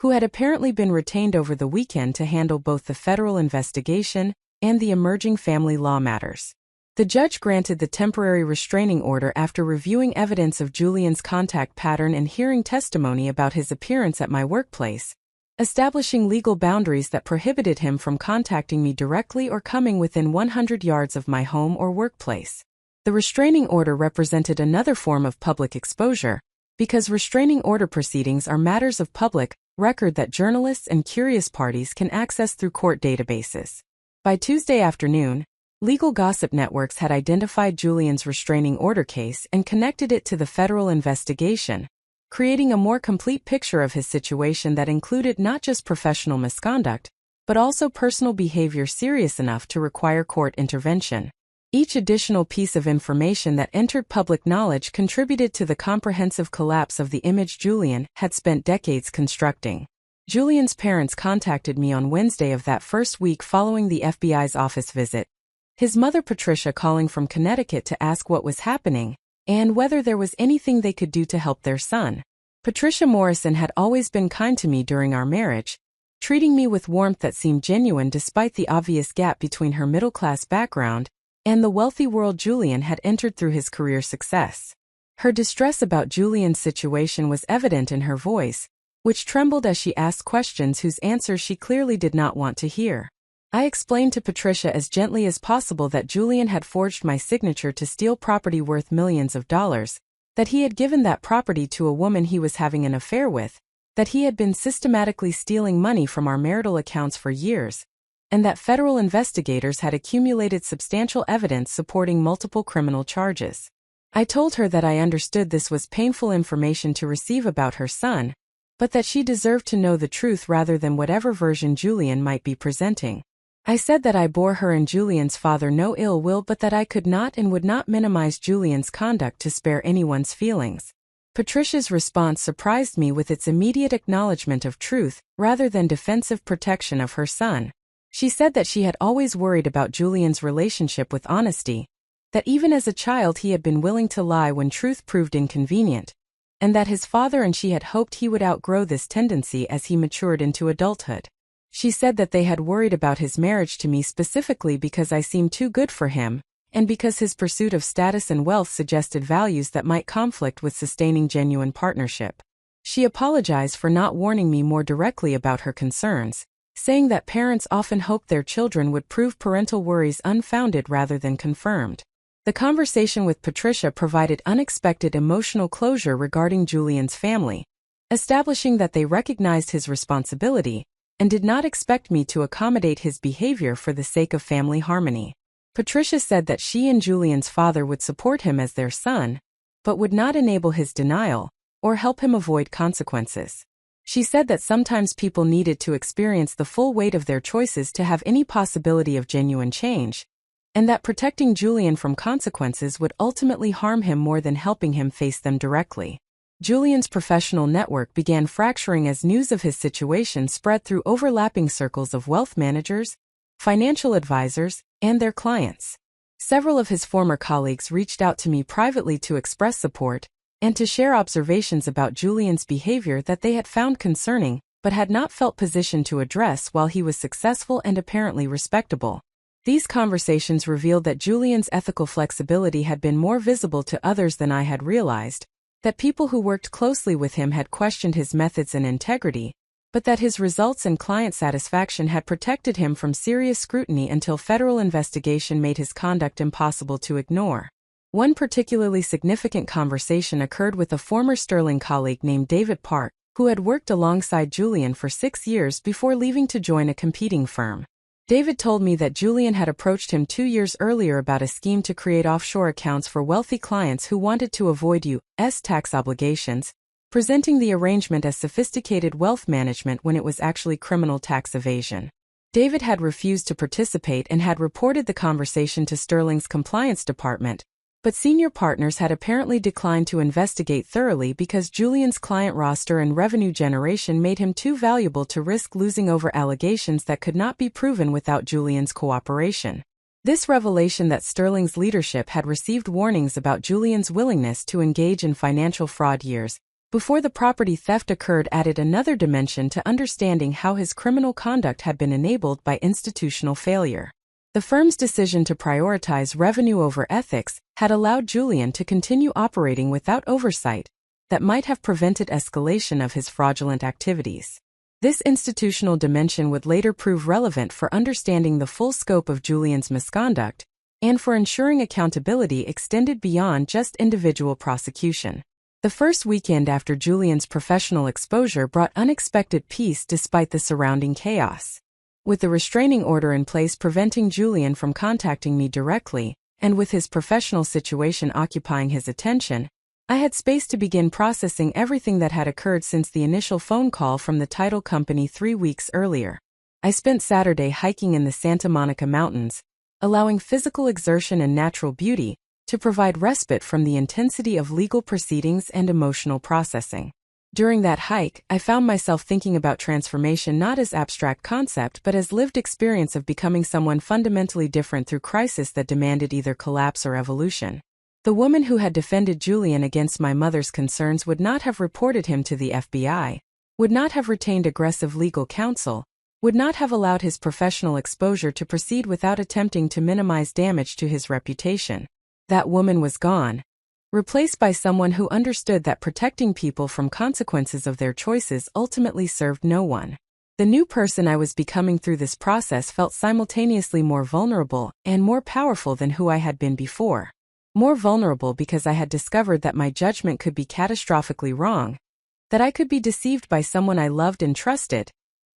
who had apparently been retained over the weekend to handle both the federal investigation and the emerging family law matters. The judge granted the temporary restraining order after reviewing evidence of Julian's contact pattern and hearing testimony about his appearance at my workplace, establishing legal boundaries that prohibited him from contacting me directly or coming within 100 yards of my home or workplace. The restraining order represented another form of public exposure, because restraining order proceedings are matters of public record that journalists and curious parties can access through court databases. By Tuesday afternoon, legal gossip networks had identified Julian's restraining order case and connected it to the federal investigation, creating a more complete picture of his situation that included not just professional misconduct, but also personal behavior serious enough to require court intervention. Each additional piece of information that entered public knowledge contributed to the comprehensive collapse of the image Julian had spent decades constructing. Julian's parents contacted me on Wednesday of that first week following the FBI's office visit, his mother Patricia calling from Connecticut to ask what was happening and whether there was anything they could do to help their son. Patricia Morrison had always been kind to me during our marriage, treating me with warmth that seemed genuine despite the obvious gap between her middle-class background and the wealthy world Julian had entered through his career success. Her distress about Julian's situation was evident in her voice, which trembled as she asked questions whose answers she clearly did not want to hear. I explained to Patricia as gently as possible that Julian had forged my signature to steal property worth millions of dollars, that he had given that property to a woman he was having an affair with, that he had been systematically stealing money from our marital accounts for years, and that federal investigators had accumulated substantial evidence supporting multiple criminal charges. I told her that I understood this was painful information to receive about her son, but that she deserved to know the truth rather than whatever version Julian might be presenting. I said that I bore her and Julian's father no ill will, but that I could not and would not minimize Julian's conduct to spare anyone's feelings. Patricia's response surprised me with its immediate acknowledgement of truth, rather than defensive protection of her son. She said that she had always worried about Julian's relationship with honesty, that even as a child he had been willing to lie when truth proved inconvenient, and that his father and she had hoped he would outgrow this tendency as he matured into adulthood. She said that they had worried about his marriage to me specifically because I seemed too good for him, and because his pursuit of status and wealth suggested values that might conflict with sustaining genuine partnership. She apologized for not warning me more directly about her concerns, saying that parents often hope their children would prove parental worries unfounded rather than confirmed. The conversation with Patricia provided unexpected emotional closure regarding Julian's family, establishing that they recognized his responsibility and did not expect me to accommodate his behavior for the sake of family harmony. Patricia said that she and Julian's father would support him as their son, but would not enable his denial or help him avoid consequences. She said that sometimes people needed to experience the full weight of their choices to have any possibility of genuine change, and that protecting Julian from consequences would ultimately harm him more than helping him face them directly. Julian's professional network began fracturing as news of his situation spread through overlapping circles of wealth managers, financial advisors, and their clients. Several of his former colleagues reached out to me privately to express support and to share observations about Julian's behavior that they had found concerning but had not felt positioned to address while he was successful and apparently respectable. These conversations revealed that Julian's ethical flexibility had been more visible to others than I had realized, that people who worked closely with him had questioned his methods and integrity, but that his results and client satisfaction had protected him from serious scrutiny until federal investigation made his conduct impossible to ignore. One particularly significant conversation occurred with a former Sterling colleague named David Park, who had worked alongside Julian for 6 years before leaving to join a competing firm. David told me that Julian had approached him 2 years earlier about a scheme to create offshore accounts for wealthy clients who wanted to avoid U.S. tax obligations, presenting the arrangement as sophisticated wealth management when it was actually criminal tax evasion. David had refused to participate and had reported the conversation to Sterling's compliance department, but senior partners had apparently declined to investigate thoroughly because Julian's client roster and revenue generation made him too valuable to risk losing over allegations that could not be proven without Julian's cooperation. This revelation that Sterling's leadership had received warnings about Julian's willingness to engage in financial fraud years before the property theft occurred added another dimension to understanding how his criminal conduct had been enabled by institutional failure. The firm's decision to prioritize revenue over ethics had allowed Julian to continue operating without oversight that might have prevented escalation of his fraudulent activities. This institutional dimension would later prove relevant for understanding the full scope of Julian's misconduct and for ensuring accountability extended beyond just individual prosecution. The first weekend after Julian's professional exposure brought unexpected peace despite the surrounding chaos. With the restraining order in place preventing Julian from contacting me directly, and with his professional situation occupying his attention, I had space to begin processing everything that had occurred since the initial phone call from the title company 3 weeks earlier. I spent Saturday hiking in the Santa Monica Mountains, allowing physical exertion and natural beauty to provide respite from the intensity of legal proceedings and emotional processing. During that hike, I found myself thinking about transformation not as abstract concept but as lived experience of becoming someone fundamentally different through crisis that demanded either collapse or evolution. The woman who had defended Julian against my mother's concerns would not have reported him to the FBI, would not have retained aggressive legal counsel, would not have allowed his professional exposure to proceed without attempting to minimize damage to his reputation. That woman was gone, replaced by someone who understood that protecting people from consequences of their choices ultimately served no one. The new person I was becoming through this process felt simultaneously more vulnerable and more powerful than who I had been before. More vulnerable because I had discovered that my judgment could be catastrophically wrong, that I could be deceived by someone I loved and trusted,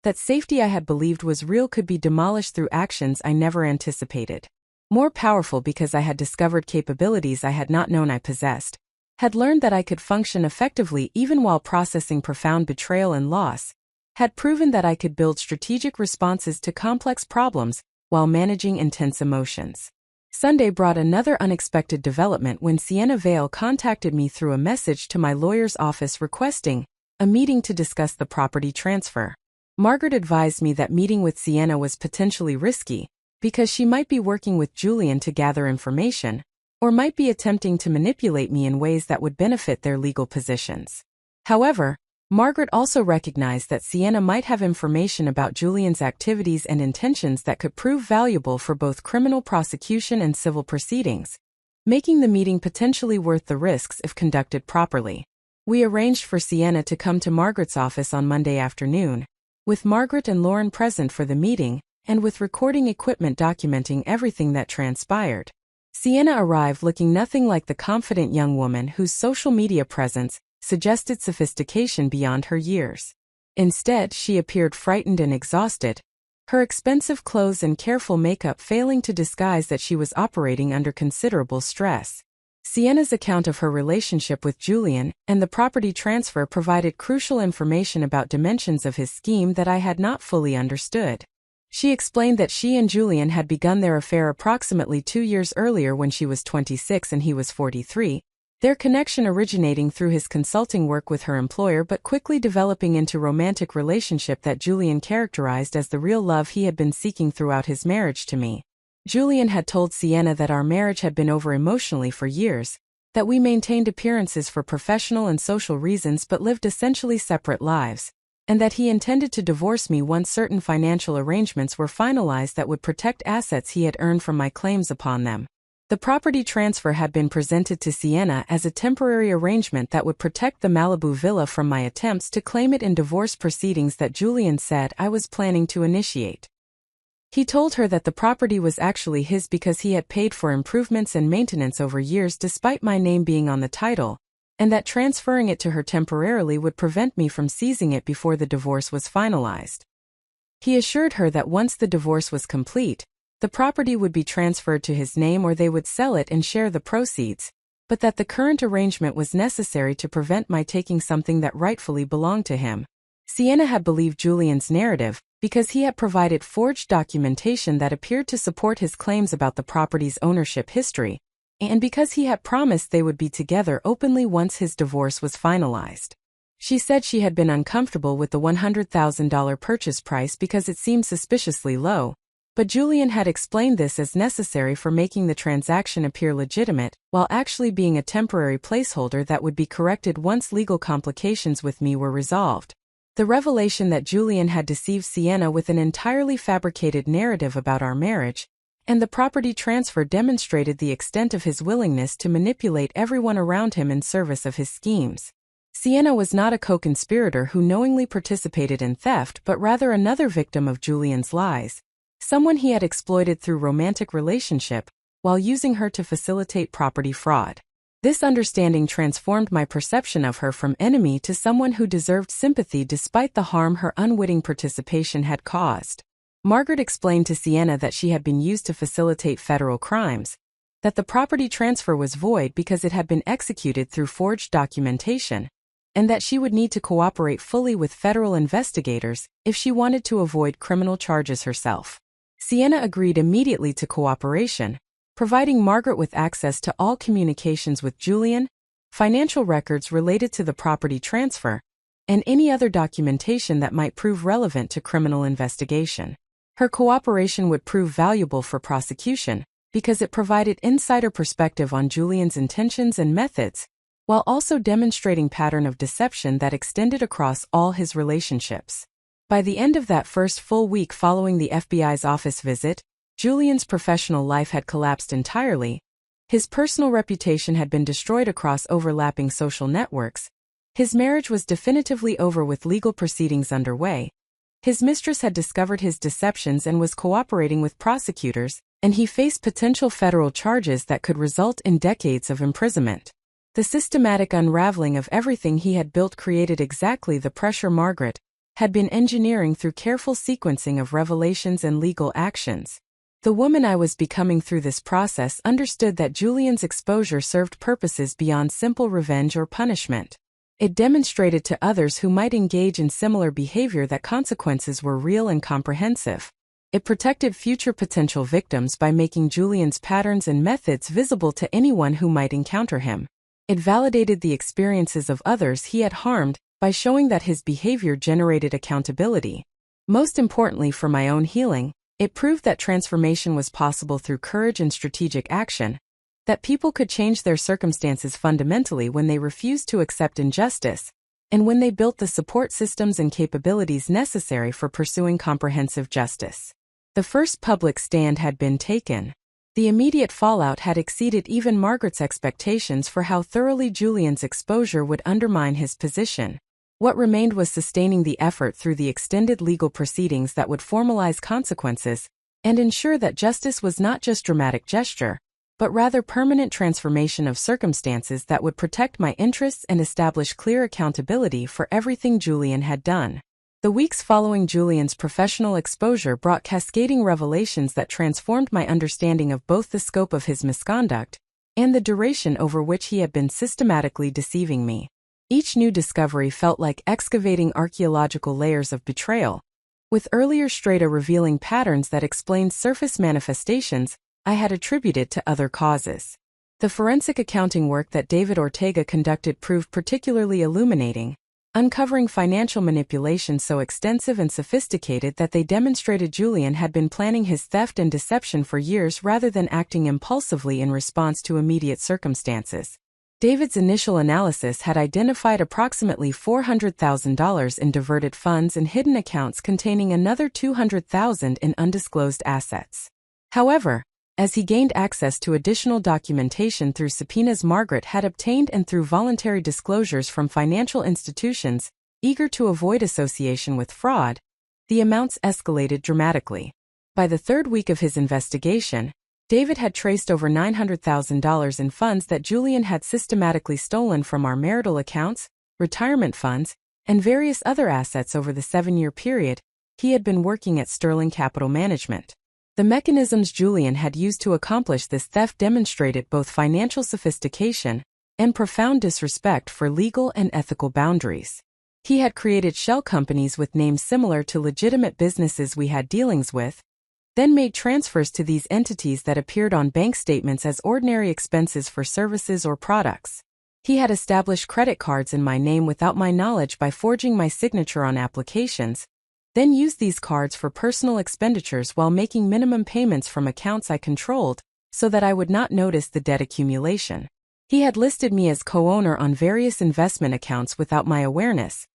that safety I had believed was real could be demolished through actions I never anticipated. More powerful because I had discovered capabilities I had not known I possessed, had learned that I could function effectively even while processing profound betrayal and loss, had proven that I could build strategic responses to complex problems while managing intense emotions. Sunday brought another unexpected development when Sienna Vale contacted me through a message to my lawyer's office requesting a meeting to discuss the property transfer. Margaret advised me that meeting with Sienna was potentially risky because she might be working with Julian to gather information, or might be attempting to manipulate me in ways that would benefit their legal positions. However, Margaret also recognized that Sienna might have information about Julian's activities and intentions that could prove valuable for both criminal prosecution and civil proceedings, making the meeting potentially worth the risks if conducted properly. We arranged for Sienna to come to Margaret's office on Monday afternoon, with Margaret and Lauren present for the meeting, and with recording equipment documenting everything that transpired. Sienna arrived looking nothing like the confident young woman whose social media presence suggested sophistication beyond her years. Instead, she appeared frightened and exhausted, her expensive clothes and careful makeup failing to disguise that she was operating under considerable stress. Sienna's account of her relationship with Julian and the property transfer provided crucial information about dimensions of his scheme that I had not fully understood. She explained that she and Julian had begun their affair approximately 2 years earlier when she was 26 and he was 43, their connection originating through his consulting work with her employer but quickly developing into romantic relationship that Julian characterized as the real love he had been seeking throughout his marriage to me. Julian had told Sienna that our marriage had been over emotionally for years, that we maintained appearances for professional and social reasons but lived essentially separate lives, and that he intended to divorce me once certain financial arrangements were finalized that would protect assets he had earned from my claims upon them. The property transfer had been presented to Sienna as a temporary arrangement that would protect the Malibu villa from my attempts to claim it in divorce proceedings that Julian said I was planning to initiate. He told her that the property was actually his because he had paid for improvements and maintenance over years despite my name being on the title, and that transferring it to her temporarily would prevent me from seizing it before the divorce was finalized. He assured her that once the divorce was complete, the property would be transferred to his name or they would sell it and share the proceeds, but that the current arrangement was necessary to prevent my taking something that rightfully belonged to him. Sienna had believed Julian's narrative because he had provided forged documentation that appeared to support his claims about the property's ownership history, and because he had promised they would be together openly once his divorce was finalized. She said she had been uncomfortable with the $100,000 purchase price because it seemed suspiciously low, but Julian had explained this as necessary for making the transaction appear legitimate, while actually being a temporary placeholder that would be corrected once legal complications with me were resolved. The revelation that Julian had deceived Sienna with an entirely fabricated narrative about our marriage, and the property transfer demonstrated the extent of his willingness to manipulate everyone around him in service of his schemes. Sienna was not a co-conspirator who knowingly participated in theft but rather another victim of Julian's lies, someone he had exploited through romantic relationship, while using her to facilitate property fraud. This understanding transformed my perception of her from enemy to someone who deserved sympathy despite the harm her unwitting participation had caused. Margaret explained to Sienna that she had been used to facilitate federal crimes, that the property transfer was void because it had been executed through forged documentation, and that she would need to cooperate fully with federal investigators if she wanted to avoid criminal charges herself. Sienna agreed immediately to cooperation, providing Margaret with access to all communications with Julian, financial records related to the property transfer, and any other documentation that might prove relevant to criminal investigation. Her cooperation would prove valuable for prosecution because it provided insider perspective on Julian's intentions and methods, while also demonstrating a pattern of deception that extended across all his relationships. By the end of that first full week following the FBI's office visit, Julian's professional life had collapsed entirely, His personal reputation had been destroyed across overlapping social networks. His marriage was definitively over with legal proceedings underway. His mistress had discovered his deceptions and was cooperating with prosecutors, and he faced potential federal charges that could result in decades of imprisonment. The systematic unraveling of everything he had built created exactly the pressure Margaret had been engineering through careful sequencing of revelations and legal actions. The woman I was becoming through this process understood that Julian's exposure served purposes beyond simple revenge or punishment. It demonstrated to others who might engage in similar behavior that consequences were real and comprehensive. It protected future potential victims by making Julian's patterns and methods visible to anyone who might encounter him. It validated the experiences of others he had harmed by showing that his behavior generated accountability. Most importantly for my own healing, it proved that transformation was possible through courage and strategic action, that people could change their circumstances fundamentally when they refused to accept injustice, and when they built the support systems and capabilities necessary for pursuing comprehensive justice. The first public stand had been taken. The immediate fallout had exceeded even Margaret's expectations for how thoroughly Julian's exposure would undermine his position. What remained was sustaining the effort through the extended legal proceedings that would formalize consequences and ensure that justice was not just dramatic gesture, but rather permanent transformation of circumstances that would protect my interests and establish clear accountability for everything Julian had done. The weeks following Julian's professional exposure brought cascading revelations that transformed my understanding of both the scope of his misconduct and the duration over which he had been systematically deceiving me. Each new discovery felt like excavating archaeological layers of betrayal. With earlier strata revealing patterns that explained surface manifestations I had attributed to other causes. The forensic accounting work that David Ortega conducted proved particularly illuminating, uncovering financial manipulation so extensive and sophisticated that they demonstrated Julian had been planning his theft and deception for years rather than acting impulsively in response to immediate circumstances. David's initial analysis had identified approximately $400,000 in diverted funds and hidden accounts containing another $200,000 in undisclosed assets. However, as he gained access to additional documentation through subpoenas Margaret had obtained and through voluntary disclosures from financial institutions eager to avoid association with fraud, the amounts escalated dramatically. By the third week of his investigation, David had traced over $900,000 in funds that Julian had systematically stolen from our marital accounts, retirement funds, and various other assets over the 7-year period he had been working at Sterling Capital Management. The mechanisms Julian had used to accomplish this theft demonstrated both financial sophistication and profound disrespect for legal and ethical boundaries. He had created shell companies with names similar to legitimate businesses we had dealings with, then made transfers to these entities that appeared on bank statements as ordinary expenses for services or products. He had established credit cards in my name without my knowledge by forging my signature on applications, then used these cards for personal expenditures while making minimum payments from accounts I controlled so that I would not notice the debt accumulation. He had listed me as co-owner on various investment accounts without my awareness,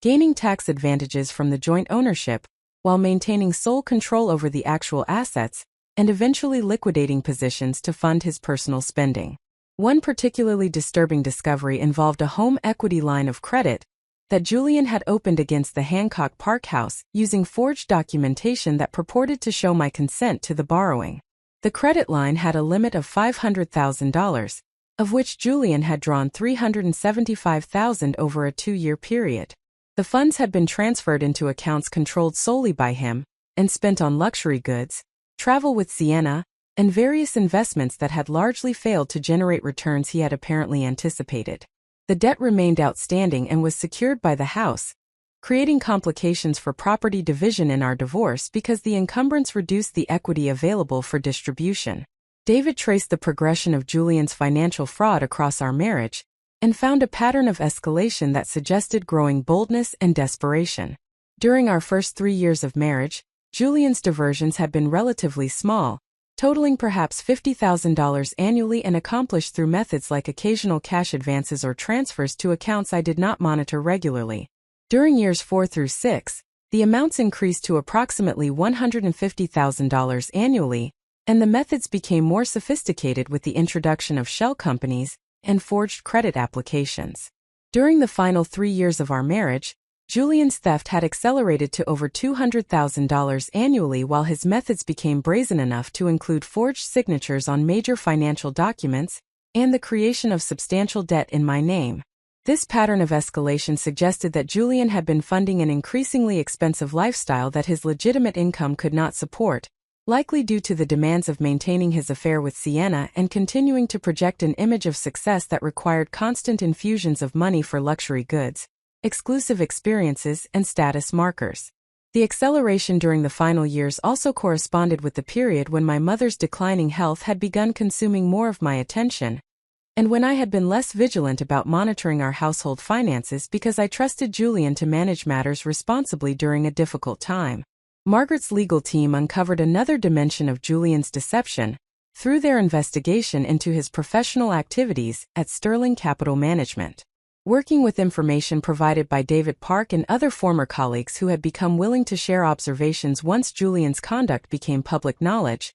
gaining tax advantages from the joint ownership while maintaining sole control over the actual assets and eventually liquidating positions to fund his personal spending. One particularly disturbing discovery involved a home equity line of credit that Julian had opened against the Hancock Park house using forged documentation that purported to show my consent to the borrowing. The credit line had a limit of $500,000, of which Julian had drawn $375,000 over a 2-year period. The funds had been transferred into accounts controlled solely by him and spent on luxury goods, travel with Sienna, and various investments that had largely failed to generate returns he had apparently anticipated. The debt remained outstanding and was secured by the house, creating complications for property division in our divorce because the encumbrance reduced the equity available for distribution. David traced the progression of Julian's financial fraud across our marriage and found a pattern of escalation that suggested growing boldness and desperation. During our first 3 years of marriage, Julian's diversions had been relatively small, totaling perhaps $50,000 annually and accomplished through methods like occasional cash advances or transfers to accounts I did not monitor regularly. During years 4 through 6, the amounts increased to approximately $150,000 annually, and the methods became more sophisticated with the introduction of shell companies and forged credit applications. During the final 3 years of our marriage, Julian's theft had accelerated to over $200,000 annually, while his methods became brazen enough to include forged signatures on major financial documents and the creation of substantial debt in my name. This pattern of escalation suggested that Julian had been funding an increasingly expensive lifestyle that his legitimate income could not support, likely due to the demands of maintaining his affair with Sienna and continuing to project an image of success that required constant infusions of money for luxury goods, exclusive experiences, and status markers. The acceleration during the final years also corresponded with the period when my mother's declining health had begun consuming more of my attention, and when I had been less vigilant about monitoring our household finances because I trusted Julian to manage matters responsibly during a difficult time. Margaret's legal team uncovered another dimension of Julian's deception through their investigation into his professional activities at Sterling Capital Management. Working with information provided by David Park and other former colleagues who had become willing to share observations once Julian's conduct became public knowledge,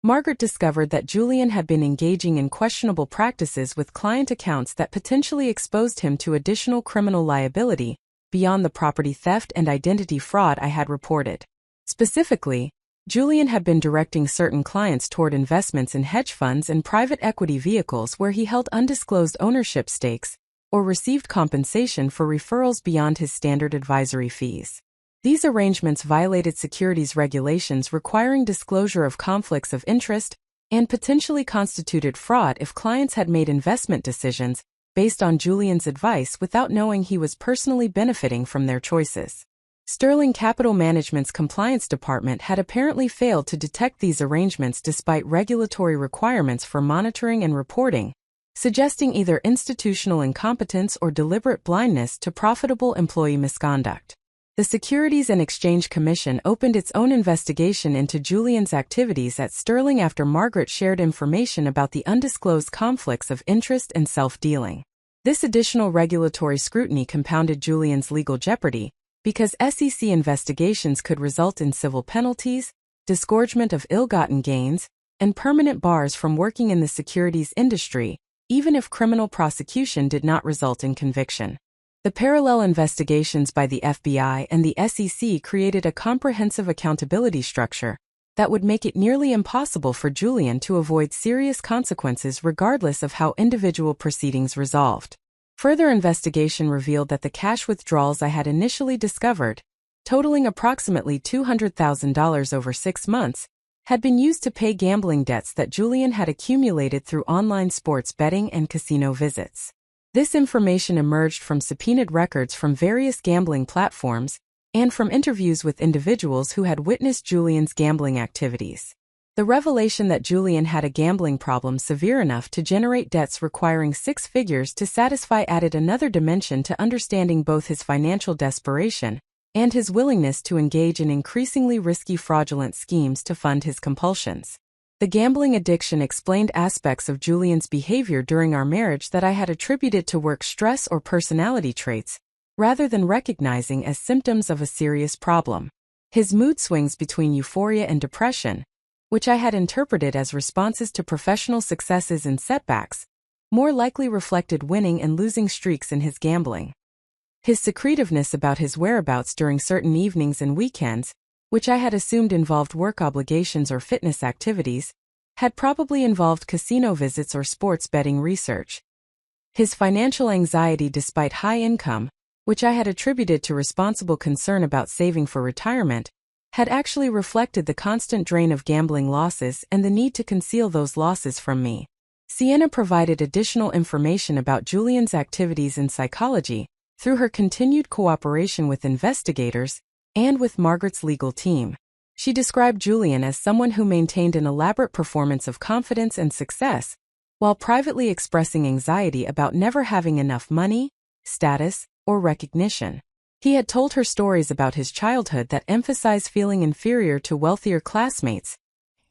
Margaret discovered that Julian had been engaging in questionable practices with client accounts that potentially exposed him to additional criminal liability beyond the property theft and identity fraud I had reported. Specifically, Julian had been directing certain clients toward investments in hedge funds and private equity vehicles where he held undisclosed ownership stakes or received compensation for referrals beyond his standard advisory fees. These arrangements violated securities regulations requiring disclosure of conflicts of interest and potentially constituted fraud if clients had made investment decisions based on Julian's advice without knowing he was personally benefiting from their choices. Sterling Capital Management's compliance department had apparently failed to detect these arrangements despite regulatory requirements for monitoring and reporting, suggesting either institutional incompetence or deliberate blindness to profitable employee misconduct. The Securities and Exchange Commission opened its own investigation into Julian's activities at Sterling after Margaret shared information about the undisclosed conflicts of interest and self-dealing. This additional regulatory scrutiny compounded Julian's legal jeopardy, because SEC investigations could result in civil penalties, disgorgement of ill-gotten gains, and permanent bars from working in the securities industry, even if criminal prosecution did not result in conviction. The parallel investigations by the FBI and the SEC created a comprehensive accountability structure that would make it nearly impossible for Julian to avoid serious consequences regardless of how individual proceedings resolved. Further investigation revealed that the cash withdrawals I had initially discovered, totaling approximately $200,000 over 6 months, had been used to pay gambling debts that Julian had accumulated through online sports betting and casino visits. This information emerged from subpoenaed records from various gambling platforms and from interviews with individuals who had witnessed Julian's gambling activities. The revelation that Julian had a gambling problem severe enough to generate debts requiring 6 figures to satisfy added another dimension to understanding both his financial desperation and his willingness to engage in increasingly risky fraudulent schemes to fund his compulsions. The gambling addiction explained aspects of Julian's behavior during our marriage that I had attributed to work stress or personality traits, rather than recognizing as symptoms of a serious problem. His mood swings between euphoria and depression, which I had interpreted as responses to professional successes and setbacks, more likely reflected winning and losing streaks in his gambling. His secretiveness about his whereabouts during certain evenings and weekends, which I had assumed involved work obligations or fitness activities, had probably involved casino visits or sports betting research. His financial anxiety despite high income, which I had attributed to responsible concern about saving for retirement, had actually reflected the constant drain of gambling losses and the need to conceal those losses from me. Sienna provided additional information about Julian's activities in psychology through her continued cooperation with investigators and with Margaret's legal team. She described Julian as someone who maintained an elaborate performance of confidence and success, while privately expressing anxiety about never having enough money, status, or recognition. He had told her stories about his childhood that emphasized feeling inferior to wealthier classmates,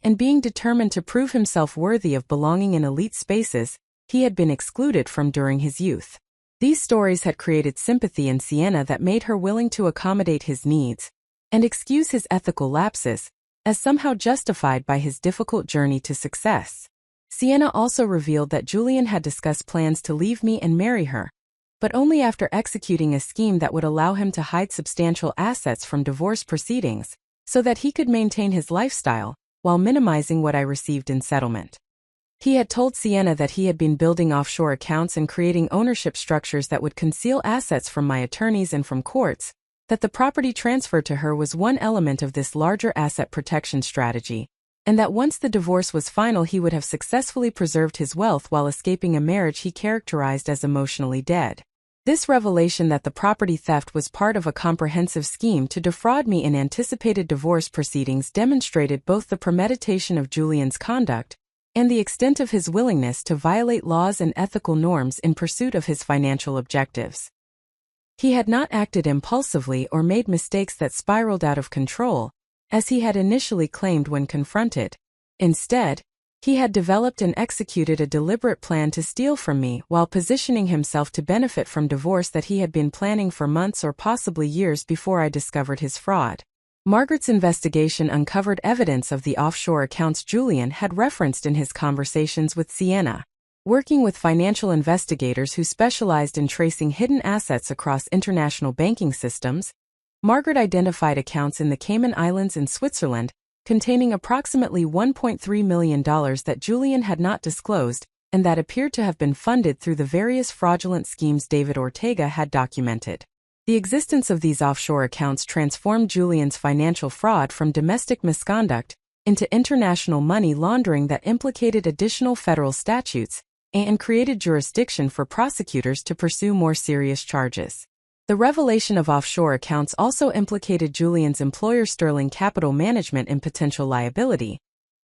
and being determined to prove himself worthy of belonging in elite spaces he had been excluded from during his youth. These stories had created sympathy in Sienna that made her willing to accommodate his needs and excuse his ethical lapses, as somehow justified by his difficult journey to success. Sienna also revealed that Julian had discussed plans to leave me and marry her, but only after executing a scheme that would allow him to hide substantial assets from divorce proceedings, so that he could maintain his lifestyle, while minimizing what I received in settlement. He had told Sienna that he had been building offshore accounts and creating ownership structures that would conceal assets from my attorneys and from courts, that the property transfer to her was one element of this larger asset protection strategy, and that once the divorce was final he would have successfully preserved his wealth while escaping a marriage he characterized as emotionally dead. This revelation that the property theft was part of a comprehensive scheme to defraud me in anticipated divorce proceedings demonstrated both the premeditation of Julian's conduct and the extent of his willingness to violate laws and ethical norms in pursuit of his financial objectives. He had not acted impulsively or made mistakes that spiraled out of control, as he had initially claimed when confronted. Instead, he had developed and executed a deliberate plan to steal from me while positioning himself to benefit from divorce that he had been planning for months or possibly years before I discovered his fraud. Margaret's investigation uncovered evidence of the offshore accounts Julian had referenced in his conversations with Sienna. Working with financial investigators who specialized in tracing hidden assets across international banking systems, Margaret identified accounts in the Cayman Islands and Switzerland containing approximately $1.3 million that Julian had not disclosed and that appeared to have been funded through the various fraudulent schemes David Ortega had documented. The existence of these offshore accounts transformed Julian's financial fraud from domestic misconduct into international money laundering that implicated additional federal statutes and created jurisdiction for prosecutors to pursue more serious charges. The revelation of offshore accounts also implicated Julian's employer Sterling Capital Management in potential liability,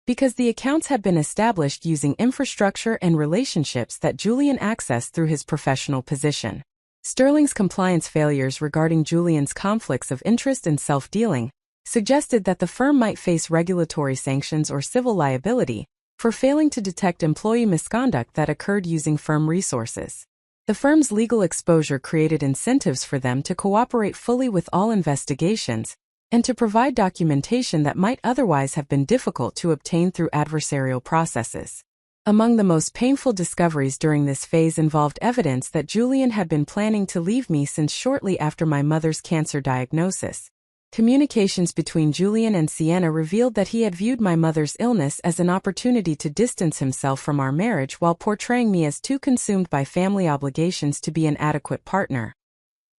because the accounts had been established using infrastructure and relationships that Julian accessed through his professional position. Sterling's compliance failures regarding Julian's conflicts of interest and self-dealing suggested that the firm might face regulatory sanctions or civil liability for failing to detect employee misconduct that occurred using firm resources. The firm's legal exposure created incentives for them to cooperate fully with all investigations and to provide documentation that might otherwise have been difficult to obtain through adversarial processes. Among the most painful discoveries during this phase involved evidence that Julian had been planning to leave me since shortly after my mother's cancer diagnosis. Communications between Julian and Sienna revealed that he had viewed my mother's illness as an opportunity to distance himself from our marriage while portraying me as too consumed by family obligations to be an adequate partner.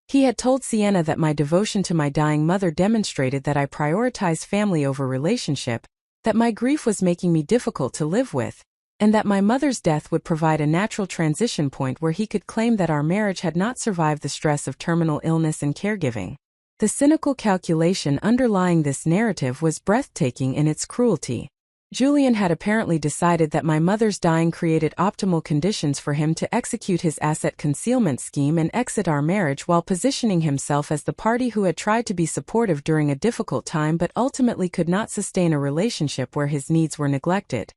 He had told Sienna that my devotion to my dying mother demonstrated that I prioritized family over relationship, that my grief was making me difficult to live with, and that my mother's death would provide a natural transition point where he could claim that our marriage had not survived the stress of terminal illness and caregiving. The cynical calculation underlying this narrative was breathtaking in its cruelty. Julian had apparently decided that my mother's dying created optimal conditions for him to execute his asset concealment scheme and exit our marriage while positioning himself as the party who had tried to be supportive during a difficult time but ultimately could not sustain a relationship where his needs were neglected.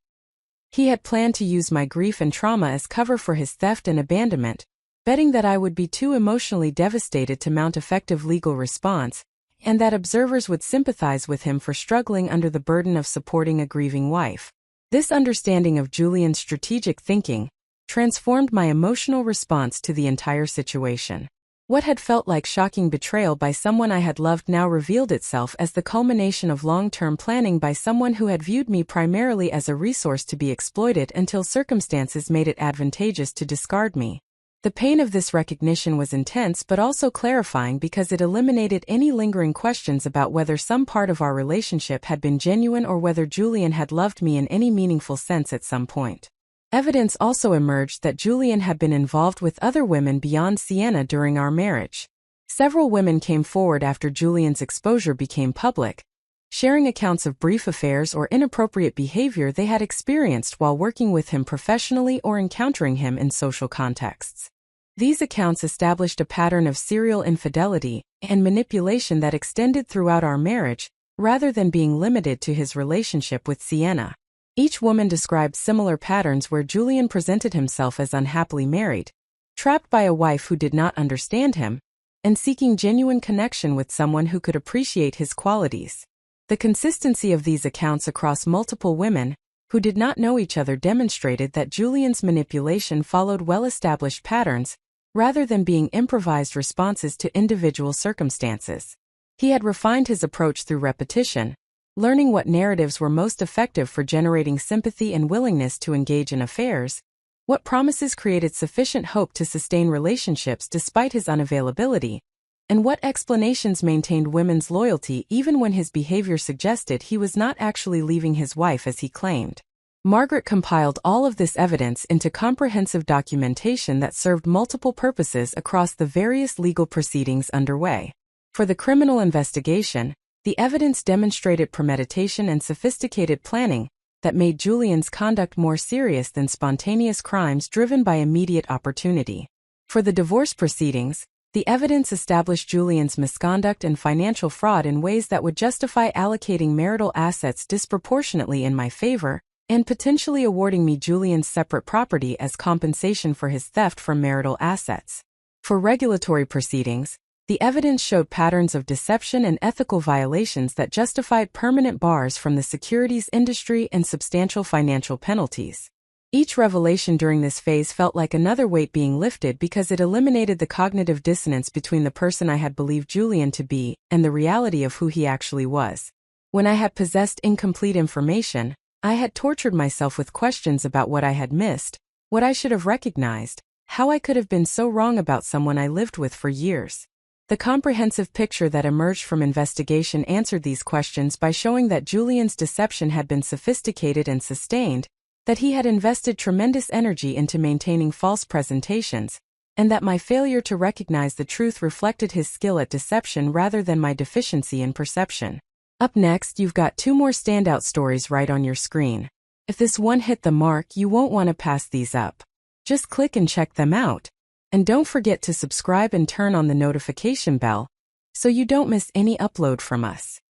He had planned to use my grief and trauma as cover for his theft and abandonment, betting that I would be too emotionally devastated to mount effective legal response, and that observers would sympathize with him for struggling under the burden of supporting a grieving wife. This understanding of Julian's strategic thinking transformed my emotional response to the entire situation. What had felt like shocking betrayal by someone I had loved now revealed itself as the culmination of long-term planning by someone who had viewed me primarily as a resource to be exploited until circumstances made it advantageous to discard me. The pain of this recognition was intense but also clarifying because it eliminated any lingering questions about whether some part of our relationship had been genuine or whether Julian had loved me in any meaningful sense at some point. Evidence also emerged that Julian had been involved with other women beyond Sienna during our marriage. Several women came forward after Julian's exposure became public, sharing accounts of brief affairs or inappropriate behavior they had experienced while working with him professionally or encountering him in social contexts. These accounts established a pattern of serial infidelity and manipulation that extended throughout our marriage, rather than being limited to his relationship with Sienna. Each woman described similar patterns where Julian presented himself as unhappily married, trapped by a wife who did not understand him, and seeking genuine connection with someone who could appreciate his qualities. The consistency of these accounts across multiple women who did not know each other demonstrated that Julian's manipulation followed well-established patterns rather than being improvised responses to individual circumstances. He had refined his approach through repetition, learning what narratives were most effective for generating sympathy and willingness to engage in affairs, what promises created sufficient hope to sustain relationships despite his unavailability, and what explanations maintained women's loyalty even when his behavior suggested he was not actually leaving his wife as he claimed. Margaret compiled all of this evidence into comprehensive documentation that served multiple purposes across the various legal proceedings underway. For the criminal investigation, the evidence demonstrated premeditation and sophisticated planning that made Julian's conduct more serious than spontaneous crimes driven by immediate opportunity. For the divorce proceedings, the evidence established Julian's misconduct and financial fraud in ways that would justify allocating marital assets disproportionately in my favor and potentially awarding me Julian's separate property as compensation for his theft from marital assets. For regulatory proceedings, the evidence showed patterns of deception and ethical violations that justified permanent bars from the securities industry and substantial financial penalties. Each revelation during this phase felt like another weight being lifted because it eliminated the cognitive dissonance between the person I had believed Julian to be and the reality of who he actually was. When I had possessed incomplete information, I had tortured myself with questions about what I had missed, what I should have recognized, how I could have been so wrong about someone I lived with for years. The comprehensive picture that emerged from investigation answered these questions by showing that Julian's deception had been sophisticated and sustained, that he had invested tremendous energy into maintaining false presentations, and that my failure to recognize the truth reflected his skill at deception rather than my deficiency in perception. Up next, you've got two more standout stories right on your screen. If this one hit the mark, you won't want to pass these up. Just click and check them out. And don't forget to subscribe and turn on the notification bell so you don't miss any upload from us.